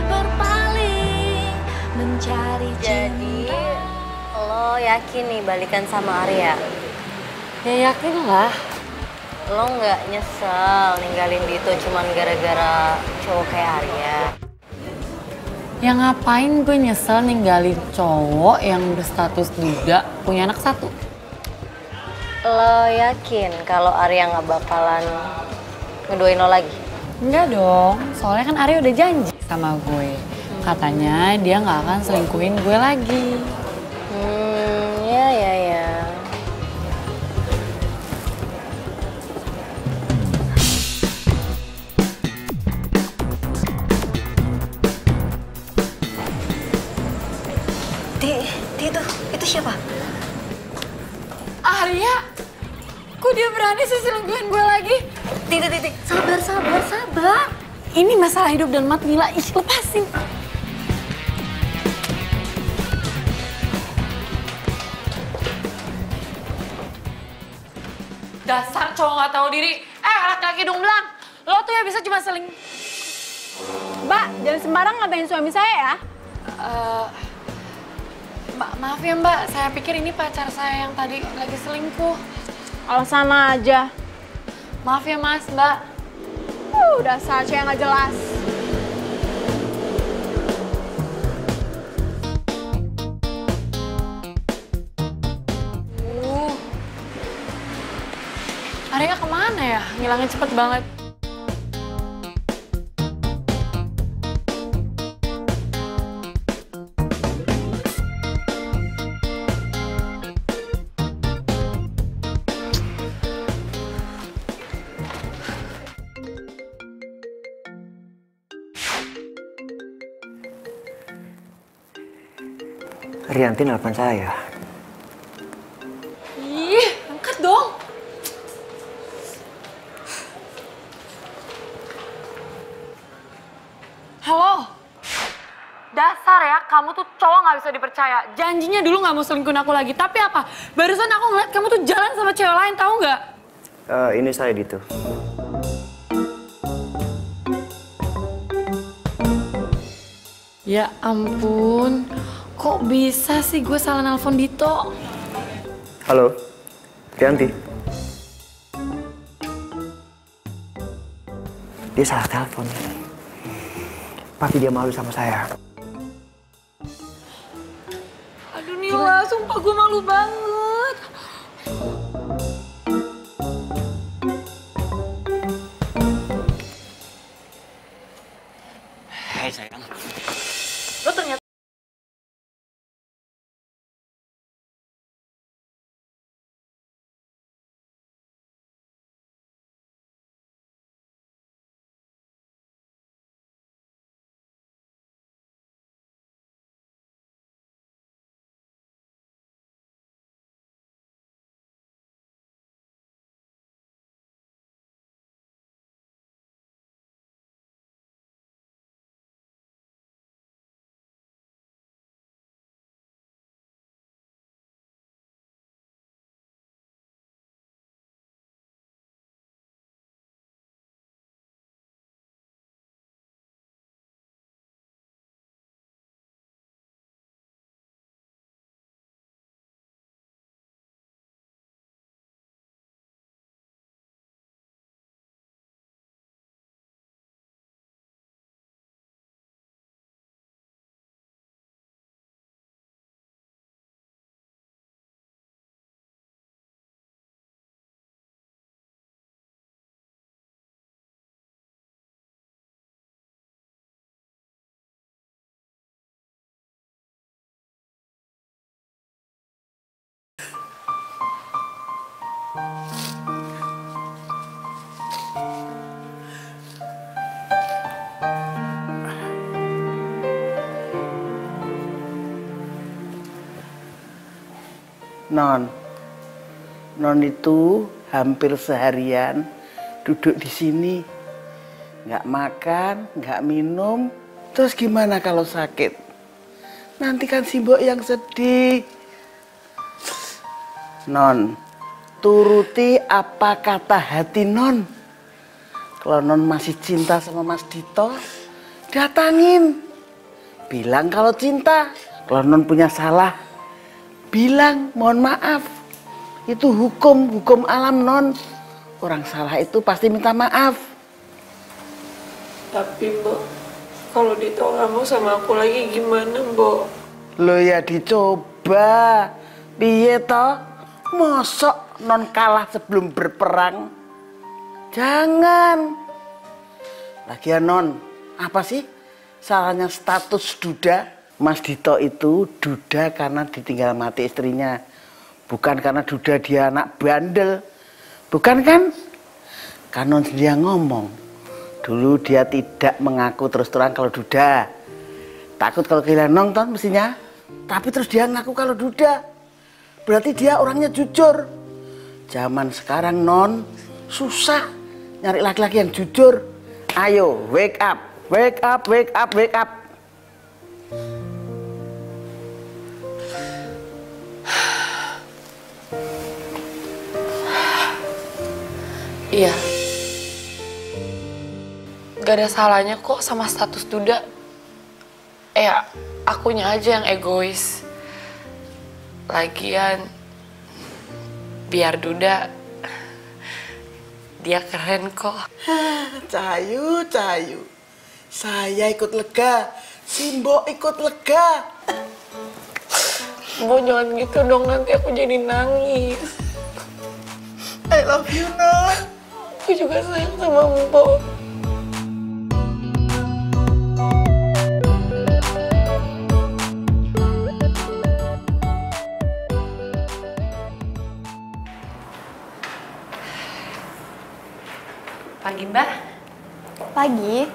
Speaker 12: berpaling mencari
Speaker 6: Jadi,
Speaker 12: cinta.
Speaker 6: lo yakin nih balikan sama Arya?
Speaker 2: Ya yakin lah.
Speaker 6: Lo nggak nyesel ninggalin Dito cuman gara-gara cowok kayak Arya?
Speaker 2: Ya ngapain gue nyesel ninggalin cowok yang berstatus duda punya anak satu?
Speaker 6: Lo yakin kalau Arya nggak bakalan ngeduain lo lagi?
Speaker 2: Enggak dong, soalnya kan Arya udah janji sama gue. Katanya dia nggak akan selingkuhin gue lagi.
Speaker 6: Ya. Ti itu siapa?
Speaker 2: Arya? Kok dia berani sih selingkuhin gue lagi?
Speaker 6: Ti, sabar.
Speaker 2: Ini masalah hidup dan mati, Mila. Ih, lepasin. Dasar cowok nggak tahu diri. Laki-laki dong bilang. Lo tuh ya bisa cuma
Speaker 9: Mbak, jangan sembarang ngatain suami saya ya.
Speaker 2: Maaf ya Mbak, saya pikir ini pacar saya yang tadi lagi selingkuh.
Speaker 9: Alasan aja.
Speaker 2: Maaf ya Mas, Mbak.
Speaker 9: Dasar cewek nggak jelas.
Speaker 2: Arya kemana ya? Ngilangnya cepet banget.
Speaker 1: Rianti nelfon saya.
Speaker 2: Ih, angkat dong. Halo. Dasar ya, kamu tuh cowok nggak bisa dipercaya. Janjinya dulu nggak mau selingkuhin aku lagi. Tapi apa? Barusan aku ngeliat kamu tuh jalan sama cewek lain, tahu nggak?
Speaker 1: Ini saya Dito.
Speaker 2: Ya ampun, kok bisa sih gue salah nelpon Dito?
Speaker 1: Halo, Rianti. Dia salah telepon. Pasti dia malu sama saya.
Speaker 2: Aduh Nila, sumpah gue malu banget.
Speaker 7: Hai sayang.
Speaker 2: Lo ternyata
Speaker 10: Non, Non itu hampir seharian duduk di sini. Nggak makan, nggak minum. Terus gimana kalau sakit? Nanti kan si Mbok yang sedih. Non, turuti apa kata hati Non. Kalau Non masih cinta sama Mas Dito, datangin. Bilang kalau cinta. Kalau Non punya salah, bilang mohon maaf. Itu hukum alam Non. Orang salah itu pasti minta maaf.
Speaker 13: Tapi Mbok, kalau Dito nggak mau sama aku lagi gimana Mbok?
Speaker 10: Lo ya dicoba. Piye toh? Mosok Non kalah sebelum berperang? Jangan. Lagian Non, apa sih salahnya status duda? Mas Dito itu duda karena ditinggal mati istrinya. Bukan karena duda dia anak bandel. Bukan kan? Kan Non dia ngomong. Dulu dia tidak mengaku terus terang kalau duda. Takut kalau kehilangan nonton mestinya. Tapi terus dia ngaku kalau duda. Berarti dia orangnya jujur. Zaman sekarang Non susah nyari laki-laki yang jujur. Ayo wake up, wake up, wake up, wake up.
Speaker 9: Iya. Gak ada salahnya kok sama status duda. Akunya aja yang egois. Lagian, biar duda, dia keren kok.
Speaker 10: Cahayu, Cahayu. Saya ikut lega, si Mbok ikut lega.
Speaker 9: Mbok jangan gitu dong, nanti aku jadi nangis.
Speaker 10: I love you, Non.
Speaker 9: Aku juga sayang sama Mbok. Pagi, Mbak.
Speaker 14: Pagi.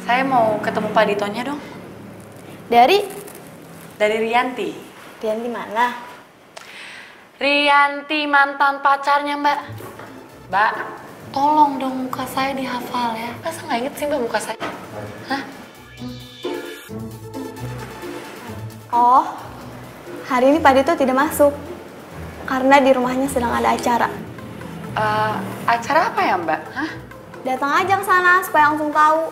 Speaker 9: Saya mau ketemu Pak Ditonya dong.
Speaker 14: Dari
Speaker 9: Rianti.
Speaker 14: Rianti mana?
Speaker 9: Rianti mantan pacarnya, Mbak. Mbak, tolong dong muka saya dihafal ya. Masa nggak inget sih Mbak muka saya? Hah?
Speaker 14: Oh, hari ini Pak Dito tidak masuk. Karena di rumahnya sedang ada acara.
Speaker 9: Acara apa ya, Mbak? Hah?
Speaker 14: Datang aja ke sana supaya langsung tahu.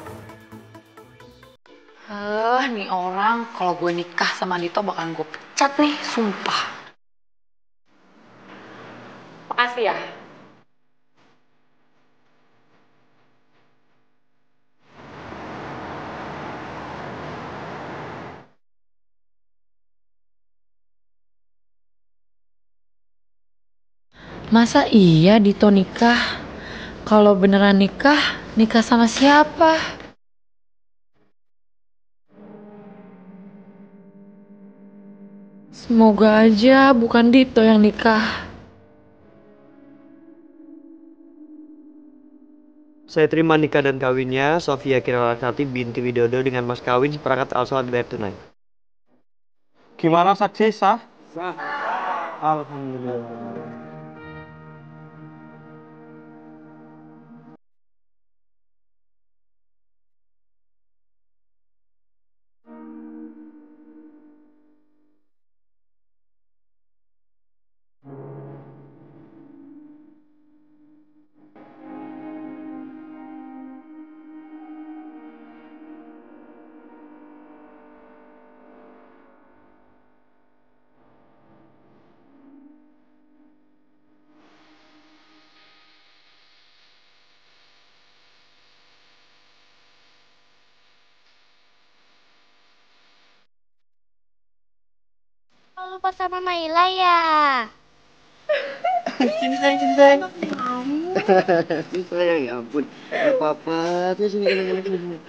Speaker 9: Nih orang kalau gue nikah sama Dito bakalan gue pecat nih, sumpah. Makasih ya. Masa iya Dito nikah? Kalau beneran nikah, nikah sama siapa? Semoga aja bukan Dito yang nikah.
Speaker 1: Saya terima nikah dan kawinnya Sofia Kiralasati binti Widodo dengan mas kawin seperangkat al-sholat bayar tunai.
Speaker 3: Gimana saksi sah?
Speaker 1: Sah. Alhamdulillah.
Speaker 5: Lupa sama Naila ya?
Speaker 1: Cinta. Sayang, ya ampun. Gak apa-apa. Sini.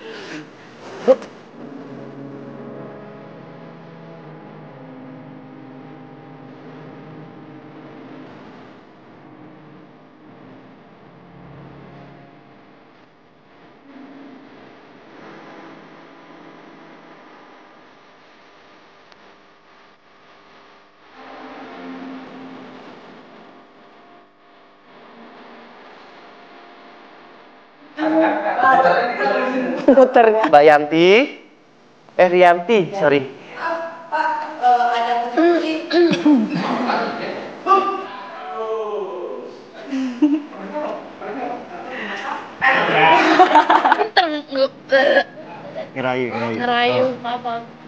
Speaker 4: muternya.
Speaker 15: Mbak Yanti. Rianti, sorry.
Speaker 1: Ngerayu.
Speaker 2: Ngerayu, apa?